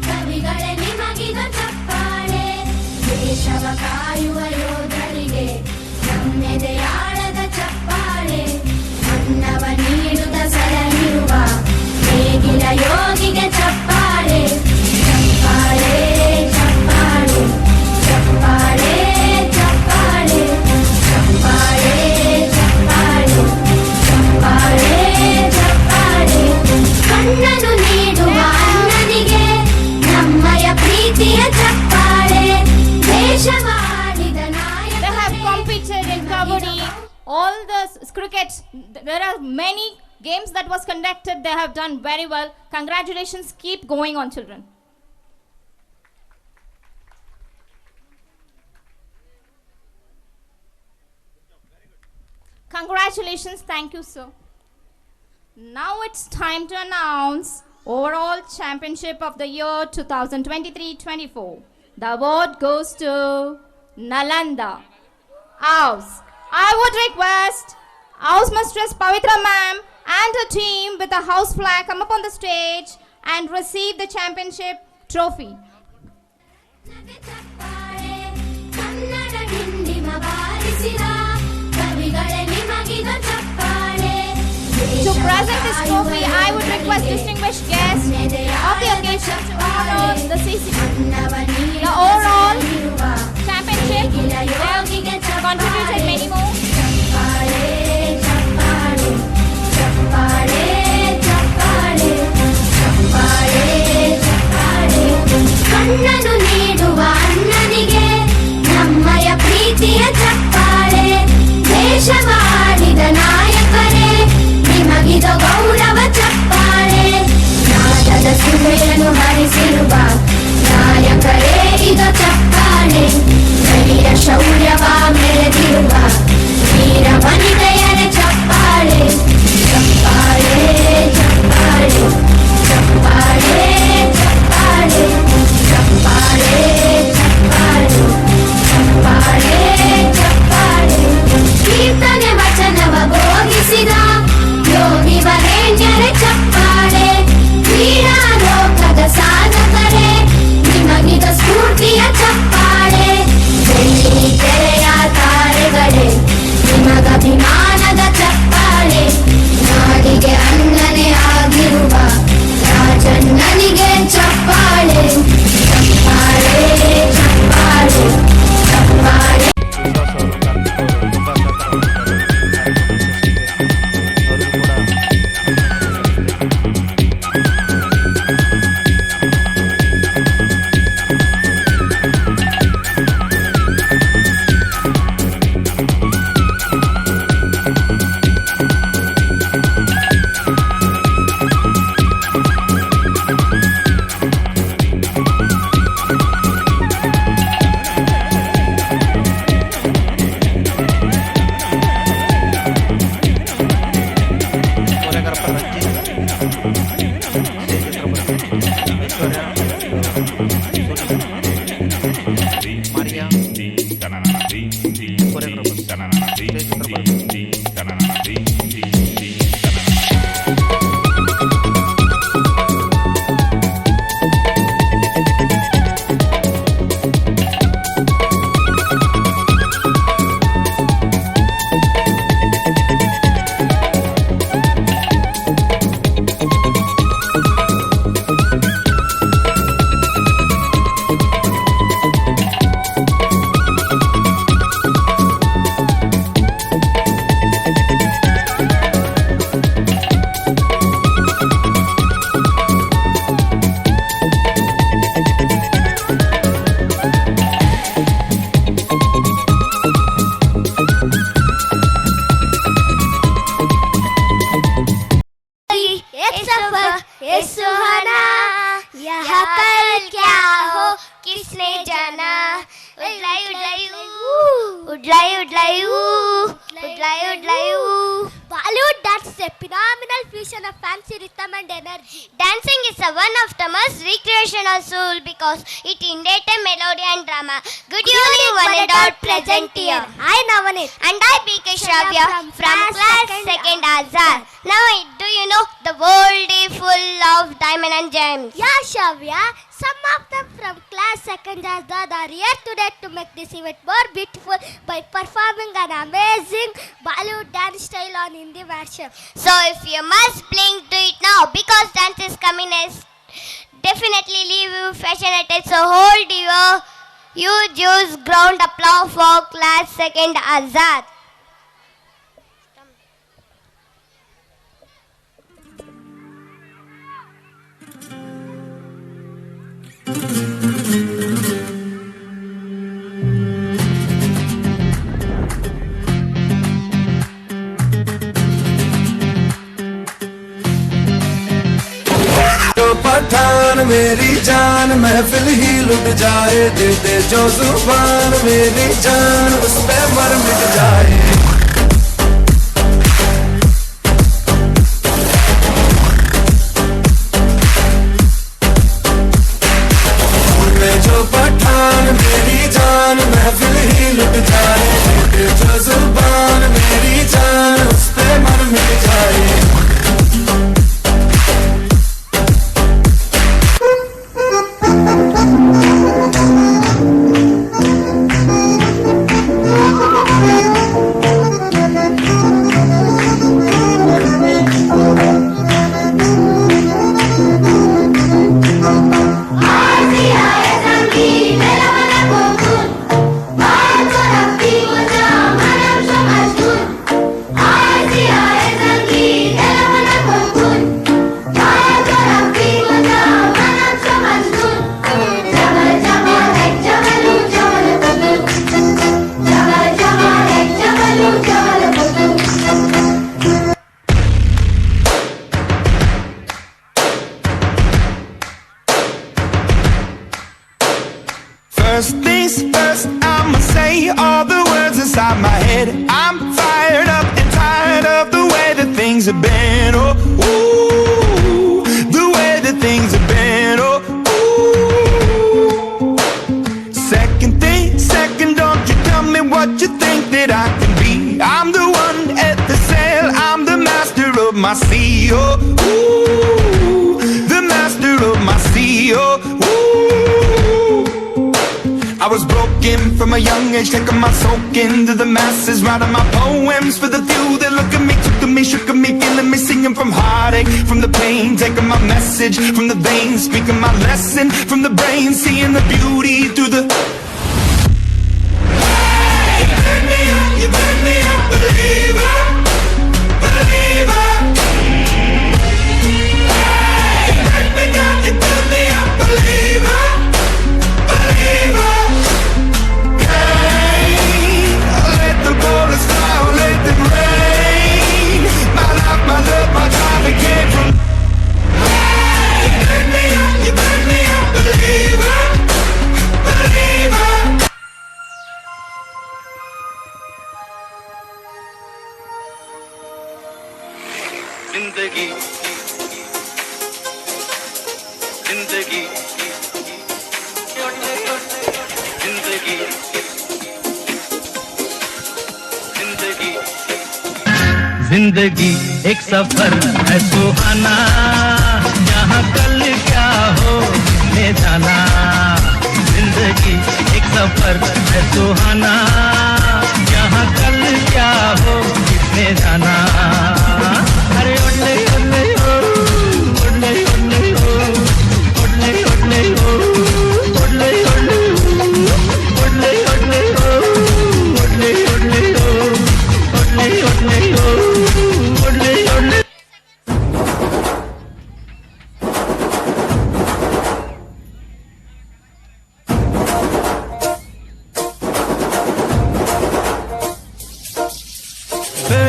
ಕವಿಗಳೇ ನಿಮಗಿದು ಚಪ್ಪಾಳೆ ದೇಶವ ಕಾಯುವ ಯೋಧರಿಗೆ ನಮ್ಮೆದೆಯಾಳದ ಚಪ್ಪಾಳೆ ಅನ್ನವ ನೀಡುತ್ತ ಸಲಹಿರುವ ನೇಗಿಲ ಯೋಗಿಗೆ ಚಪ್ಪಾಳೆ ಚಪ್ಪಾಳೆ ಚಪ್ಪಾಳೆ ಚಪ್ಪಾಳೆ ಚಪ್ಪಾಳೆ ಚಪ್ಪಾಳೆ ಚಪ್ಪಾಳೆ ಚಪ್ಪಾಳೆ ಚಪ್ಪಾಳೆ ಕಣ್ಣನು ನೀಡುವ ಅಣ್ಣನಿಗೆ ನಮ್ಮಯ ಪ್ರೀತಿಯ ಚಪ್ಪಾಳೆ ದೇಶವಾಡಿದ ನಾಯಕ They have competed in kabaddi, all the cricket. There are many games that was conducted. They have done very well. Congratulations. Keep going on, children. Congratulations. Thank you, sir. Now it's time to announce overall championship of the year 2023-24. The award goes to Nalanda House. I would request House Mistress Pavitra ma'am and her team with the house flag come up on the stage and receive the championship trophy. ಚಪ್ಪಾಳೆ ಕನ್ನಡ ಡಿಂಡಿಮ ಬಾರಿಸಿದ ಕವಿಗಳೇ ನಿಮಗಿದು ಚಪ್ಪಾಳೆ To present this trophy, I would request distinguished guests of the occasion to honor the CCA. The overall championship, they have contributed many more. ಚಪ್ಪಾಳೆ ಚಪ್ಪಾಳೆ ಚಪ್ಪಾಳೆ ಚಪ್ಪಾಳೆ ಚಪ್ಪಾಳೆ ಚಪ್ಪಾಳೆ ಕಣ್ಣನು ನೀಡುವ ಅಣ್ಣನಿಗೆ ನಮ್ಮಯ ಪ್ರೀತಿಯ ಚಪ್ಪಾಳೆ ದೇಶವಾಡಿದ ನಾಯಕರೇ ನಿಮಗಿದು ಗೌರವ ಚಪ್ಪಾಳೆ ನಾದದ ಸುಮೆಯನ್ನು ಹರಿಸಿರುವ ನಾಯಕರೇ ಇದು ಚಪ್ಪಾಳೆ ಧೈರ್ಯ ಶೌರ್ಯವ ಮೆರೆದಿರುವ ವೀರ ವನಿತೆಯರ ಚಪ್ಪಾಳೆ ಚಪ್ಪಾಳೆ ಚಪ್ಪಾಳೆ ಚಪ್ಪಾಳೆ ಚಪ್ಪಾಳೆ ಚಪ್ಪಾಳೆ ಚಪ್ಪಾಳೆ ಚಪ್ಪಾಳೆ ಚಪ್ಪಾಳೆ ಕೀರ್ತನೆ ವಚನವ ಬೋಧಿಸಿದ ಯೋಗಿ ವರೇಣ್ಯರ ಚಪ್ಪಾಳೆ ಕ್ರೀಡಾ ಲೋಕದ ಸಾಧಕರೇ ನಿಮಗಿದ ಸ್ಫೂರ್ತಿಯ ಚಪ್ಪಾಳೆ ಬೆಳ್ಳಿ ತೆರೆಯ ತಾರೆಗಳೇ ನಿಮಗಭಿಮಾನದ ಚಪ್ಪಾಳೆ ನಾಡಿಗೆ ಅನ್ನನೆ ಆಗಿರುವ ರಾಜಣ್ಣನಿಗೆ ಚಪ್ಪಾಳೆ ಚಪ್ಪಾಳೆ ಚಪ್ಪಾಳೆ ಚಪ್ಪಾಳೆ ये सुहाना यहाँ कल क्या हो किसने जाना उडलाई उडलाई उडलाई उडलाई उडलाई उडलाई Bollywood dance is a phenomenal fusion of fancy rhythm and energy. Dancing is a one of the most recreational tool because it indicates melody and drama. Good evening, one and all present here. I Navanit and I B.K. Shravya from class 2nd Azad. Now, do you know the world is full of diamond and gems? Yeah, Shravya. Some of them from class 2nd Azad are here today to make this event more beautiful by performing an amazing Bollywood dance style on Hindi version. So if you must blink, do it now because dance is coming as definitely leave you fascinated. So hold your huge ground applause for class 2nd Azad. Pathan मेरी जान महफिल ही लुट जाए दे दे जो जुबान मेरी जान उस पे मर मिट जाए मैं जो पठान मेरी जान महफिल ही लुट जाए दे दे जो जुबान मेरी जान उस पे मर मिट जाए First things first, I'ma say all the words inside my head. I'm fired up and tired of the way that things have been. Oh, ooh, the way that things have been. Oh, ooh. Second thing, second, don't you tell me what you think that I can be. I'm the one at the sail, I'm the master of my sea. Oh, ooh, the master of my sea. Oh, ooh. I was broken from a young age, taking my soak into the masses, writing my poems for the few that look at me, took to me, shook at me, feeling me, singing from heartache, from the pain, taking my message from the veins, speaking my lesson from the brain, seeing the beauty through the. Hey, you burn me up, believer, believer. Hey, you burn me up, believer, believer. Bullets fly, let them rain. My life, my love, my drive, it came from. Hey, you burn me up, believer, believer. Zindagi, zindagi, zindagi. जिंदगी एक सफर है सुहाना जहाँ कल क्या हो ले जाना जिंदगी एक सफर है सुहाना जहाँ कल क्या हो ले जाना अरे ओले ओले ओ ओले ओले ओ ओले ओले ओ ओले ओले ओले ओले ओ ओले ओले ओ ओले ओले ओ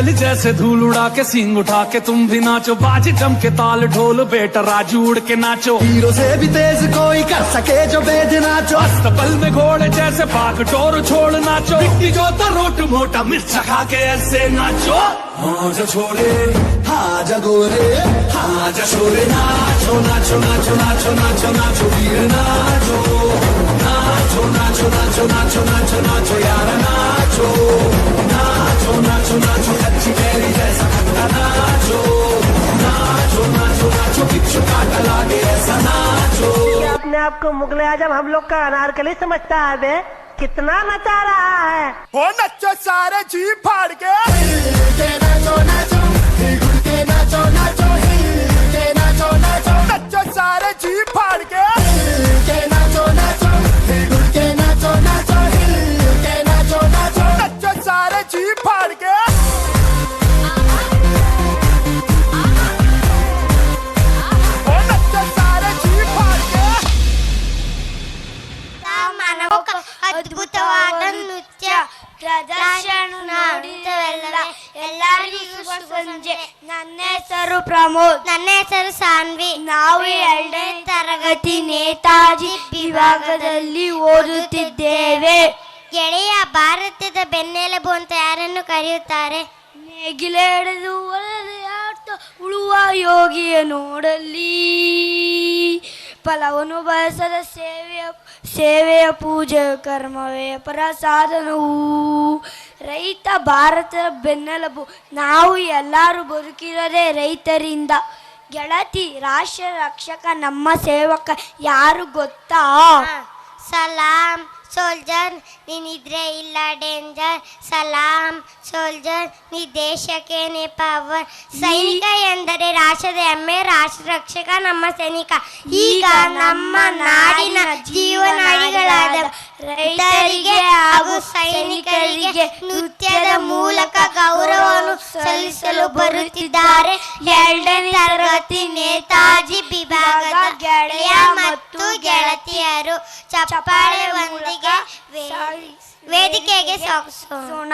कोयल जैसे धूल उड़ा के सींग उठा के तुम भी नाचो, बाज जम के ताल ढोल बेटा राजू उड़ के नाचो। हीरो से भी तेज कोई कर सके जो बेद नाचो, अस्तबल में घोड़े जैसे भाग टोर छोड़ नाचो। मिट्टी जो तो रोट मोटा मिर्च खा के ऐसे नाचो। हाँ जा छोरे हाँ जा गोरे हाँ जा छोरे नाचो नाचो नाचो नाचो नाचो नाचो वीर नाचो नाचो नाचो नाचो नाचो नाचो नाचो यार नाचो नाचो नाचो नाचो कच्ची कैरी जैसा खट्टा नाचो नाचो नाचो नाचो बिच्छू काटा लागे ऐसा नाचो। अपने आप को मुगले आजम हम लोग का अनारकली समझता है बे, कितना नचा रहा है। ओ नच्चो सारे जी फाड़ के नाचो नाचो के नाचो नाचो के नाचो नाचो नच्चो सारे जी फाड़ के नाचो नाचो के नाचो नाचो के नाचो नाचो नच्चो सारे जी फाड़ के ओ नच्चो सारे जी फाड़ के। ಮಾನವಕ ಅದ್ಭುತವಾದ ನೃತ್ಯ ಪ್ರದರ್ಶನ ನೋಡಿದವೆಲ್ಲ ಎಲ್ಲರಿಗೂ ಶುಭ ಸಂಜೆ. ನನ್ನ ಹೆಸರು ಪ್ರಮೋದ್. ನನ್ನ ಹೆಸರು ಸಾನ್ವಿ. ನಾವು 2ನೇ ತರಗತಿ ನೇತಾಜಿ ವಿಭಾಗದಲ್ಲಿ ಓದುತ್ತಿದ್ದೇವೆ. ಗೆಳೆಯ, ಭಾರತದ ಬೆನ್ನೆಲುಬು ಅಂತ ಯಾರನ್ನು ಕರೆಯುತ್ತಾರೆ? ನೇಗಿಲೆ ಹಿಡಿದು ಒಲದೆ ಆಟ ಉಳುವ ಯೋಗಿಯ ನೋಡಲಿ, ಫಲವನ್ನು ಬಯಸದ ಸೇವೆಯ ಪೂಜೆ ಕರ್ಮವೇ ಪ್ರಸಾದನವು. ರೈತ ಭಾರತದ ಬೆನ್ನೆಲುಬು. ನಾವು ಎಲ್ಲರೂ ಬದುಕಿರೋದೇ ರೈತರಿಂದ. ಗೆಳತಿ, ರಾಷ್ಟ್ರ ರಕ್ಷಕ ನಮ್ಮ ಸೇವಕ ಯಾರು ಗೊತ್ತಾ? ಸಲಾಂ ಸೋಲ್ಜರ್, ನೀನಿದ್ರೆ ಇಲ್ಲ ಡೇಂಜರ್. ಸಲಾಂ ಸೋಲ್ಜರ್, ನೀ ದೇಶಕ್ಕೇನೆ ಪವರ್. ಸೈನಿಕ ಎಂದರೆ ರಾಷ್ಟ್ರದ ಹೆಮ್ಮೆ, ರಾಷ್ಟ್ರ ರಕ್ಷಕ ನಮ್ಮ ಸೈನಿಕ. ಈಗ ನಮ್ಮ ನಾಡಿನ ಜೀವನಾಡಿಗಳಾದ ರೈತರಿಗೆ ಹಾಗೂ ಸೈನಿಕರಿಗೆ ನೃತ್ಯದ ಮೂಲಕ ಗೌರವವನ್ನು ಸಲ್ಲಿಸಲು ಬರುತ್ತಿದ್ದಾರೆ 2ನೇ ತರಗತಿ ನೇತಾಜಿ ವಿಭಾಗದ ಗೆಳೆಯ ಮತ್ತು ಗೆಳತಿಯರು. ಚಪ್ಪಾಳೆ ಒಂದಿಗೆ ವೇದಿಕೆಗೆ ಸಾಗಿಸೋಣ.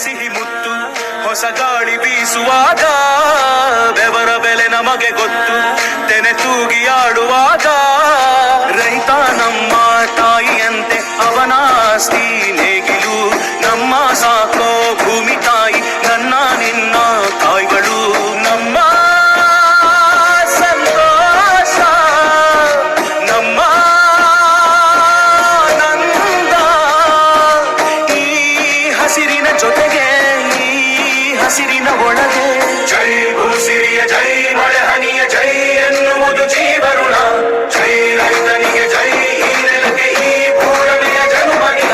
ಸಿಹಿ ಮುತ್ತು ಹೊಸ ಗಾಳಿ ಬೀಸುವಾಗ ಬೆವರ ಬೆಲೆ ನಮಗೆ ಗೊತ್ತು, ತೆನೆ ತೂಗಿ ಆಡುವಾಗ. ರೈತ ನಮ್ಮ ತಾಯಿಯಂತೆ ಅವನಾಸ್ತಿ ನೇಗಿಲು, ನಮ್ಮ ಸಾಕೋ ಭೂಮಿ ತಾಯಿ ನನ್ನ ನಿನ್ನ ತಾಯಿಗಳು. ನಮ್ಮ ಸಂತೋಷ ನಮ್ಮ ನಂದ, ಈ ಹಸಿರಿನ ಜೊತೆಗೆ ಈ ಹಸಿರಿನ ಒಳಗೆ. ಜೈ ಭೂಸಿರಿಯ ಜೈ ಮಳೆ ಹನಿಯ ಜೈ ಎನ್ನುವುದು ಜೀವರುಣ. ಜೈ ರೈತನಿಗೆ ಜೈ, ಈ ನೆಲಕ್ಕೆ ಈ ಭೂರಮೆಯ ಜನುಮದಿನ.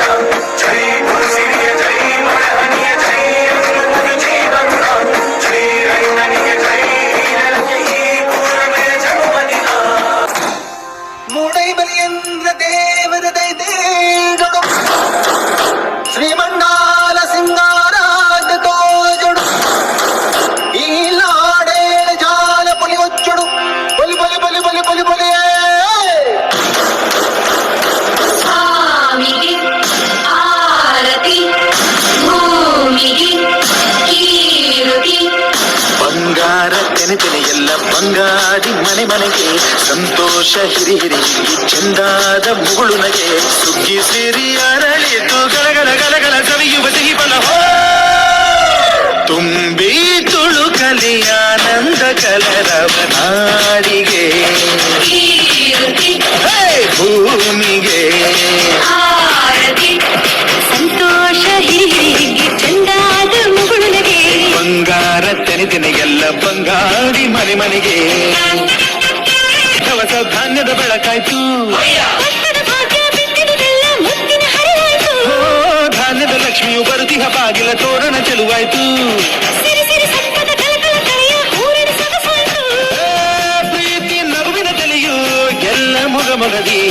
ಜೈ ಭೂಸಿರಿಯ ಜೈ ಮಳೆ ಹನಿಯ ಜೈ ಎನ್ನುವುದು ಜೀವರುಣ. ಜೈ ರೈತನಿಗೆ ಜೈ, ಈ ನೆಲಕ್ಕೆ ಈ ಭೂರಮೆಯ ಜನುಮದಿನ. ಮೂಡೈ ಬಲಿಯಂದ್ರ ದೇವರ ದೈದೇಗಳು ಶ್ರೀಮಂಡಾಲ ಸಿಂಗಾರಾದ ತೋಜುಡು, ಈ ಲಾಡೆ ಜಾಲ ಪುಲಿ ಒಚ್ಚುಡು, ಬಲಿ ಬಲಿ ಬಲಿ ಬಲಿ ಬಲಿ ಬಲಿಯೇ. ಸ್ವಾಮಿಗೆ ಆರತಿ, ಭೂಮಿಗೆ ಕೀರುತಿ. ಬಂಗಾರ ತೆನೆ ತೆನೆ ಎಲ್ಲ ಬಂಗಾರಿ ಮನೆ ಮನೆಗೆ, ಸಂತೋಷ ಹಿರಿ ಹಿರಿ ಚೆಂದಾದ ಮುಗುಳು ನಗೆ. ಸುಗ್ಗಿ ಸೇರಿ ಅರಳಿತು ಗಲಗಲ ಗಲಗಲ ಸವಿಯುವ ಸಿಹಿ ಫಲ. ತುಂಬಿ ತುಳುಕಲಿ ಆನಂದ ಕಲರವ ನಾಡಿಗೆ, ಭೂಮಿಗೆ ಆರತಿ. ಸಂತೋಷ ಹಿರಿಹಿರಿಗೆ ಚೆಂದಾದ ಮುಗುಳುನಗೆ. ಬಂಗಾರ ತೆನೆ ತೆನೆಗೆಲ್ಲ ಬಂಗಾರಿ ಮನೆ ಮನೆಗೆ. ದವಸ ಧಾನ್ಯದ ಬೆಳಕಾಯ್ತು, ಭತ್ತದ ಭಾಗ್ಯ ಬಿತ್ತಿದುದೆಲ್ಲ ಮುತ್ತಿನ ಹರಿವಾಯ್ತು. ಲಕ್ಷ್ಮಿಯು ಬರುತ್ತಿಹ ಬಾಗಿಲ ತೋರಣ ಚೆಲುವಾಯ್ತು. ಪ್ರೀತಿ ನಗುವಿನ ತಲೆಯು ಎಲ್ಲ ಮೊಗಮೊಗದಿ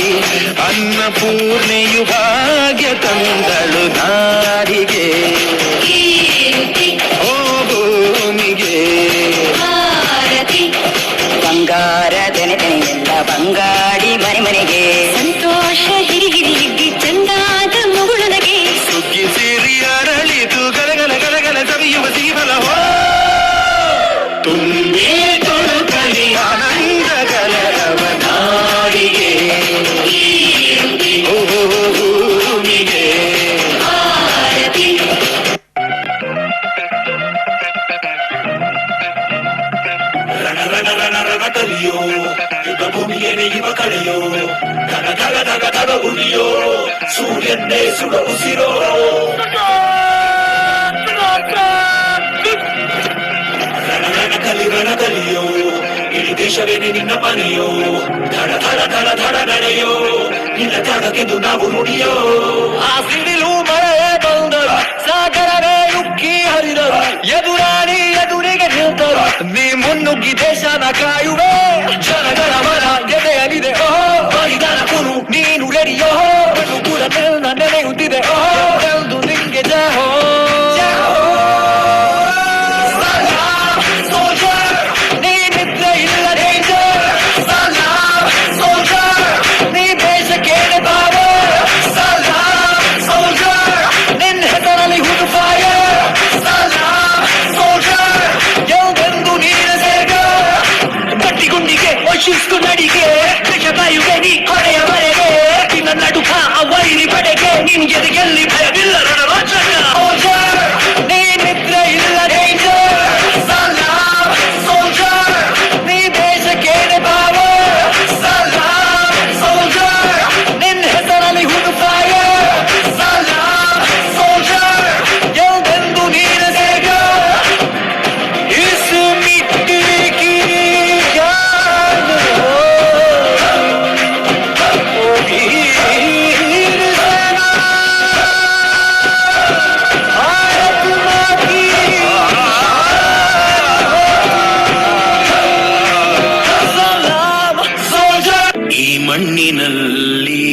ಅನ್ನಪೂರ್ಣೆಯು ಭಾಗ್ಯ ತಂದಳು ನಾಡಿಗೆ ಓ ಭೂಮಿಗೆ. ಬಂಗಾರ ತೆನೆ ತೆನೆಯೆಲ್ಲ ಬಂಗಾಡಿ ಮನೆ ಮನೆಗೆ ಸಂತೋಷ ಹಿರಿ ಹಿರಿ ಹಿಗ್ಗಿ ಚಂದಾದ ಮುಗುಳನಗೆ ಸುಗ್ಗಿ ಸೇರಿ ಅರಳಿತು ಗಲಗಲ ಗಲಗಲ ಸವಿಯುವ ಸಿಹಿಫಲ ಹೋ ತುಂಬಿ ತುಳುಕಲಿ ಆನಂದ ಗಲರವ ನಾಡಿಗೆ ಓ ಭೂಮಿಗೆ. ಕಲಿಯೋ ಯುದ್ಧ ಭೂಮಿಗೆ ನೆಯ್ಯುವ ಕಳೆಯೋ ಧಗ ಧಗ ಧಗ ಧಗ ಉರಿಯೋ ಸೂರ್ಯನ್ನೇ ಸುಡ ಉಸಿರೋ. ರಣ ಕಲಿಯೋ ಇಡೀ ದೇಶವೇನೆ ನಿನ್ನ ಮನೆಯೋ ಧಡ ಧಡ ಧಡ ಧಡ ನಡೆಯೋ ನಿನ್ನ ತ್ಯಾಗಕ್ಕೆಂದು ನಾವು ನುಡಿಯೋ. ಆ ಸಿಡಿಲು ಮಳೆಯೇ ಬಂದರು ಸಾಗರವೇ ಉಕ್ಕಿ ಹರಿದರು ಎದುರಾಳಿ ಎದುರಿಗೆ ನಿಲ್ತರು ನೀ ಮುನ್ನುಗ್ಗಿ ದೇಶನ ಕಾಯುವೆ ಜನಗಳ ಮನ ಎದೆಯಲಿದೆ ಓಹೋ ಬಲಿದಾನ ಕುರು ನೀನು ರೆಡಿಯೋ ಮಣ್ಣು ಕೂಡ ನೆನೆಯುತ್ತಿದೆ ಓಹೋ ಎಂದು ನಿಂಗೆ ಜಹೋ ನೀ ನಿದ್ರೆ ಇಲ್ಲ ಡೇಂಜರ್ ನೀ ದೇಶಕ್ಕೇನೆ ಬಾವ ನಿನ್ನ ಹೆಸರಲ್ಲಿ ಹುಟ್ಟು ಫೈರ್ ಎಲ್ಲೆಂದು ನೀನ ಸೇಗ ಗಟ್ಟಿಗುಂಡಿಗೆ ವಶಿಸ್ಕು ನಡಿಗೆ ವಿಷವಾಯುಗೆ ನೀ ಹೊಡೆಯ ಮರೆಗೆ ನಿನ್ನ ನಡುಕ ಅವೈರಿ ಪಡೆಗೆ ನಿನ್ಗೆ ಗೆಲ್ಲಿ ಭಯವಿಲ್ಲ ರಣರೋಚಕ ನೀ ನಿದ್ರೆ ಇಲ್ಲ ಡೇಂಜರ್ ನೀ ದೇಶಕ್ಕೇನೆ ಬಾವ ನಿನ್ನ ಹೆಸರಲ್ಲಿ ಹುಟ್ಟು ಫೈರ್ ಎಲ್ಲೆಂದು ನೀನ ಸೇಗ इस मिट्टी की जान हो ओ वीर सेना भारत माँ की सलाम सोल्जर. ಈ ಮಣ್ಣಿನಲ್ಲಿ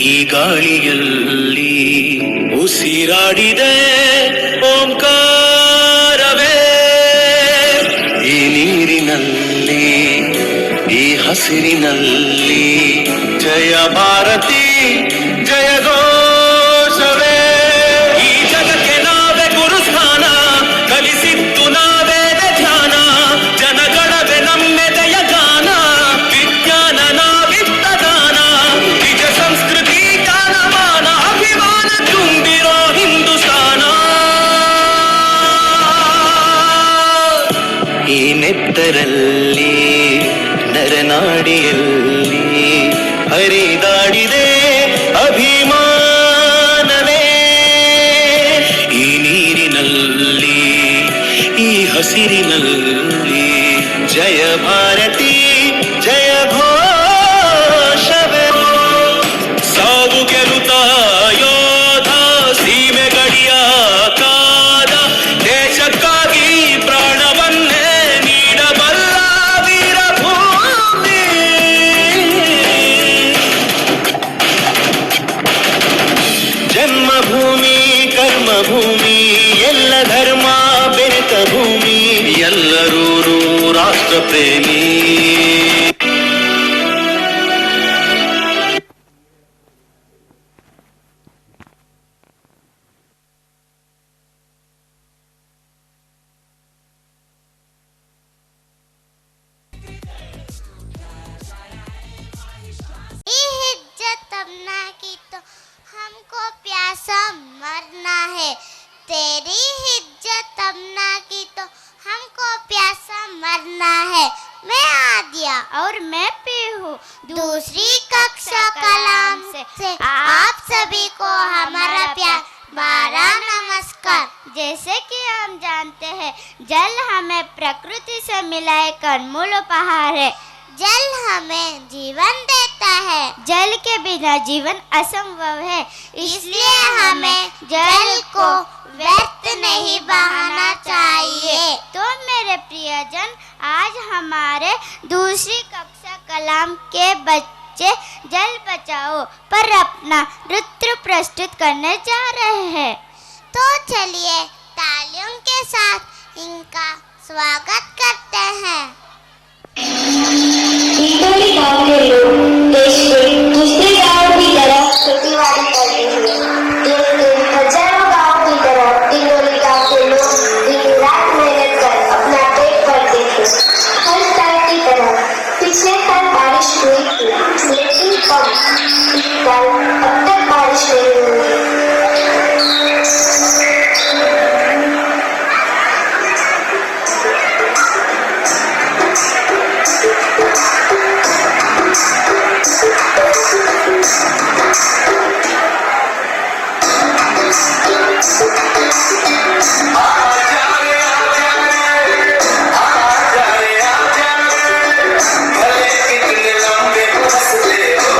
ಈ ಗಾಳಿಯಲ್ಲಿ ಉಸಿರಾಡಿದೆ ಓಂಕಾರವೇ ಈ ನೀರಿನಲ್ಲಿ ಈ ಹಸಿರಿನಲ್ಲಿ ಜಯ ಭಾರತಿ ಜಯ ಘೋಷವೇ. ಈ ಜಗಕ್ಕೆ ನಾವೇ ಗುರುಸ್ಥಾನ ಕಲಿಸಿದ್ದು ನಾವೇ ಧ್ಯಾನ ಜನಗಣವೇ ನಮ್ಮೆದೆಯ ಗಾನ ವಿಜ್ಞಾನ ನಾವಿತ್ತ ದಾನ ನಿಜ ಸಂಸ್ಕೃತಿ ಕಾಲಮಾನ ಅಭಿಮಾನ ತುಂಬಿರೋ ಹಿಂದೂಸ್ತಾನ. ಈ ನೆತ್ತರಲ್ಲಿ ನರನಾಡಿಯಲ್ಲಿ ಹರಿದಾಡಿದೆ ಅಭಿಮಾನವೇ. ಈ ನೀರಿನಲ್ಲಿ ಈ ಹಸಿರಿನಲ್ಲಿ ಜಯ ಭಾರತಿ ಜಯ ಘೋಷವೇ. ಸಾವು ಗೆಲುತ ಯೋಧ ಸೀಮೆ ಗಡಿಯ ಕಾದ ದೇಶಕ್ಕಾಗಿ ಪ್ರಾಣವನ್ನೇ ನೀಡಬಲ್ಲ ವೀರಭೂಮಿ. ಜನ್ಮಭೂಮಿ ಕರ್ಮಭೂಮಿ ಎಲ್ಲ ಧರ್ಮ ಬೆರೆತ ಭೂಮಿ ಎಲ್ಲರೂ ರಾಷ್ಟ್ರ ಪ್ರೇಮಿ. इज्जत अपना की तो हमको प्यासा मरना है. तेरी इज्जत अपना की तो हमको प्यासा मरना है. मैं आदिया और मैं पीहू दूसरी कक्षा कलाम से आप सभी को हमारा प्यार बारा नमस्कार. जैसे कि हम जानते हैं जल हमें प्रकृति से मिला एक अनमोल उपहार है. जल हमें जीवन देता है। जल के बिना जीवन असंभव है, इसलिए हमें जल को व्यर्थ नहीं बहाना चाहिए। तो मेरे प्रियजन, आज हमारे दूसरी कक्षा कलाम के बच्चे जल बचाओ पर अपना नृत्य प्रस्तुत करने जा रहे हैं। तो चलिए तालियों के साथ इनका स्वागत करते हैं। टिंडोली गांव के लोग देश के दूसरे गांव की तरह खेतीबाड़ी करते हैं। देश के हजारों गांव की तरह टिंडोली गांव के लोग दिन रात मेहनत कर अपना पेट भरते थे। हर साल की तरह पिछले साल बारिश हुई थी, लेकिन कम। इस साल अब तक बारिश नहीं हुई। भले कितने लंबे हंसते हो,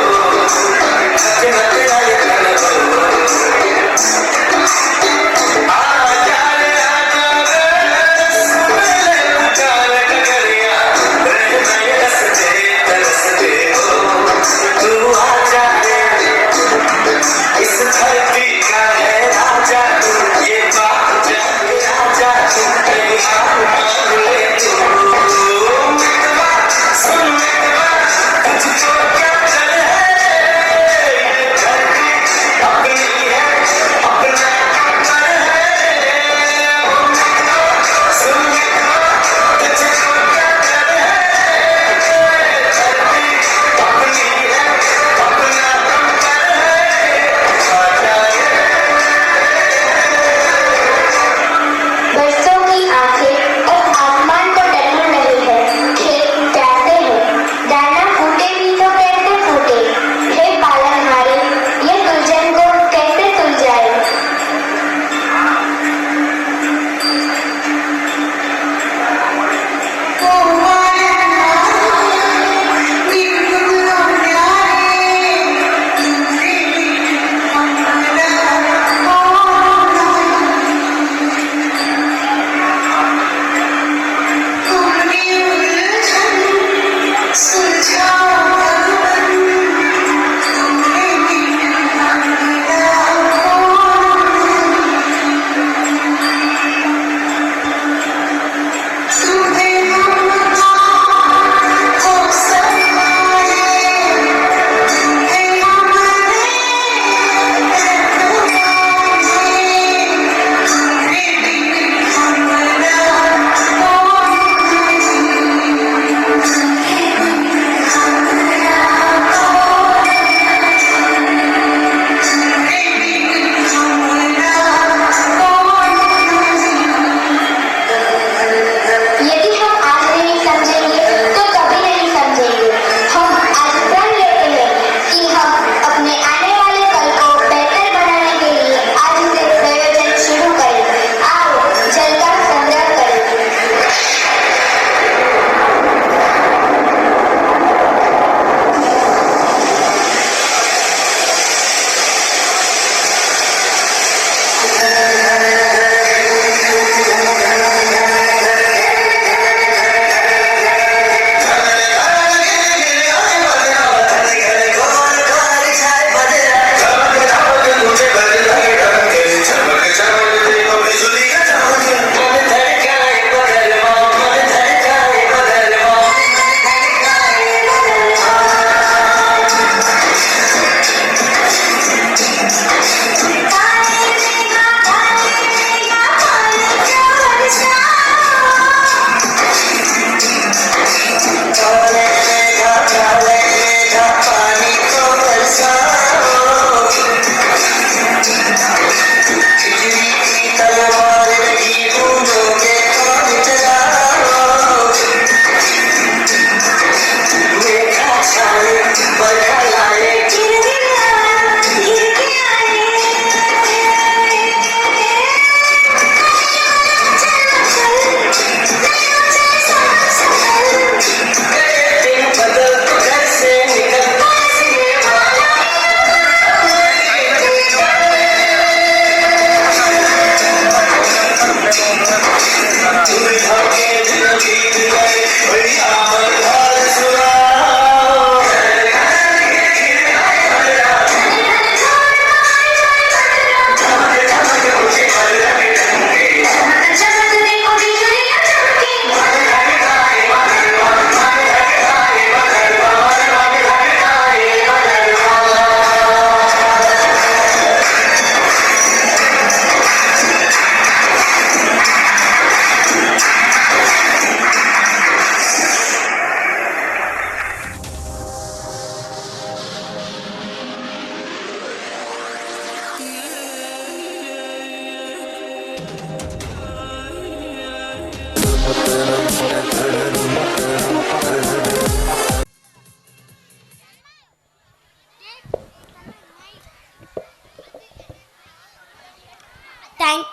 Thank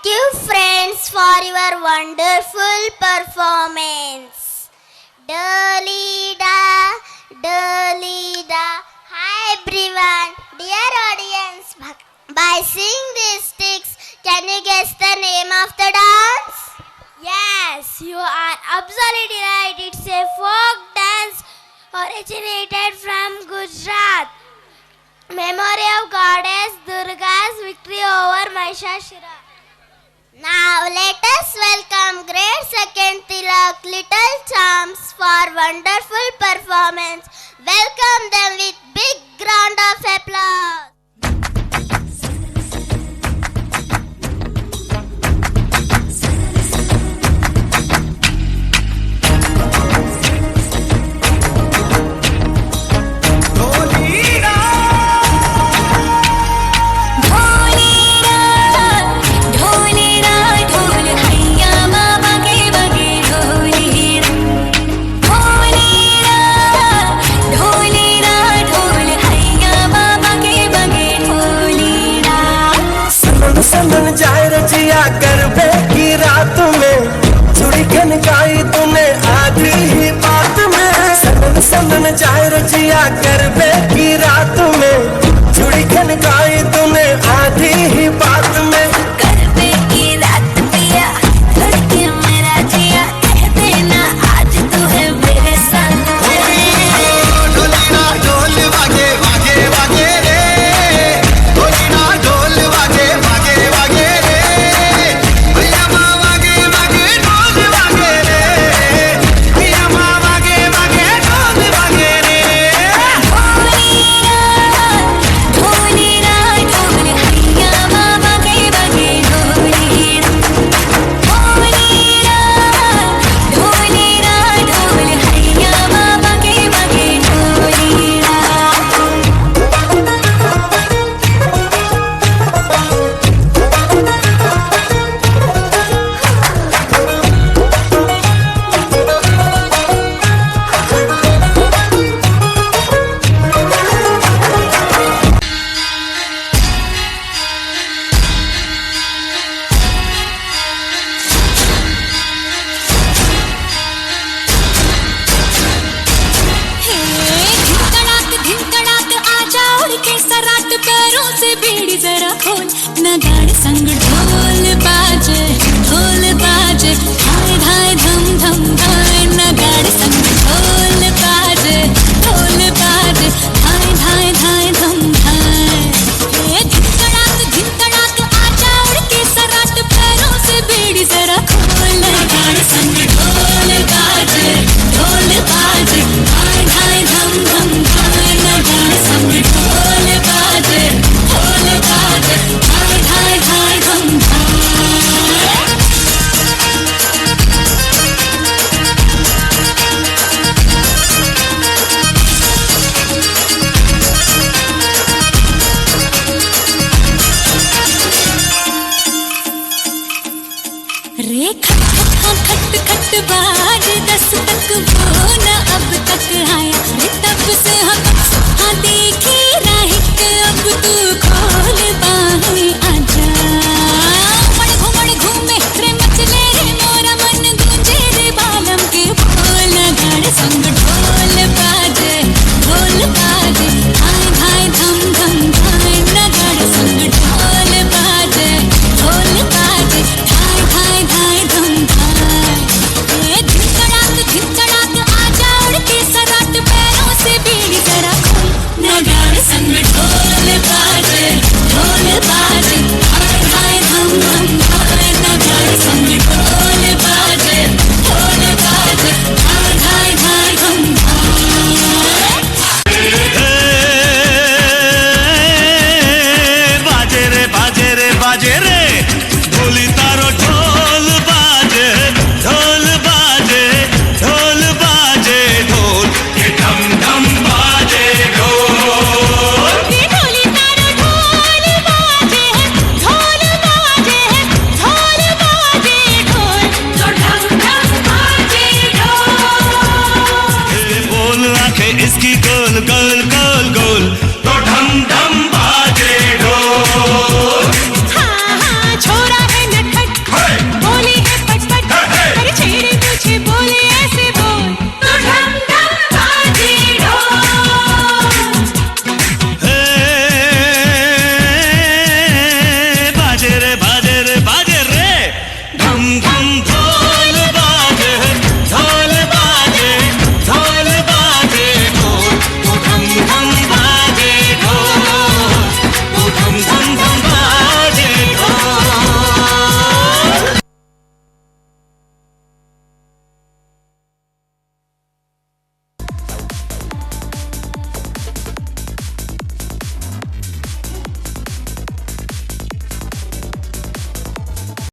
you, friends, for your wonderful performance. Dolida, Dolida. Hi, everyone. Dear audience, by seeing these sticks, can you guess the name of the dance? Yes, you are absolutely right. It's a folk dance originated from Gujarat. Memory of goddess Durga's victory over Mahishasura. Now let us welcome Grade 2nd Tilak Little Charms for wonderful performance. Welcome them with big round of applause. सनन जाए रजिया गरबे की रात में चुड़ी खनकाई तूने आधी ही बात में सनन सनन जाए रजिया गरबे की रात में चुड़ी खनकाई तूने आधी ही बात में गरबे की रात पिया लड़के मेरा जिया कह देना आज तू है मेरे संग। ढोलीना ढोल वागे वागे वागे रे ढोलीना ढोल वागे वागे वागे रे भैया माँ वागे वागे ढोल वागे रे भैया माँ वागे वागे ढोल वागे रे ढोलीना ढोल हैया माँ वागे वागे ढोलीना ढोलीना ढोल हैया माँ वागे वागे ढोलीना। धिन कड़ाक आजा उड़ के सराट पैरों से बीड़ी जरा खोल नगाड़ संग ढोल बाजे धाय धाय धम धम धाय नगाड़ संग ढोल बाजे धाय धाय धाय धम धाय धिन कड़ाक आजा उड़ के सराट पैरों से बीड़ी जरा खोल नगाड़ संग ढोल बाजे धाय धाय धम धम धाय नगाड़ संग ढोल बाजे धाय धाय धाय धम धाय। रे खट खट खट बाज 10 तक वो न अब तक आया रे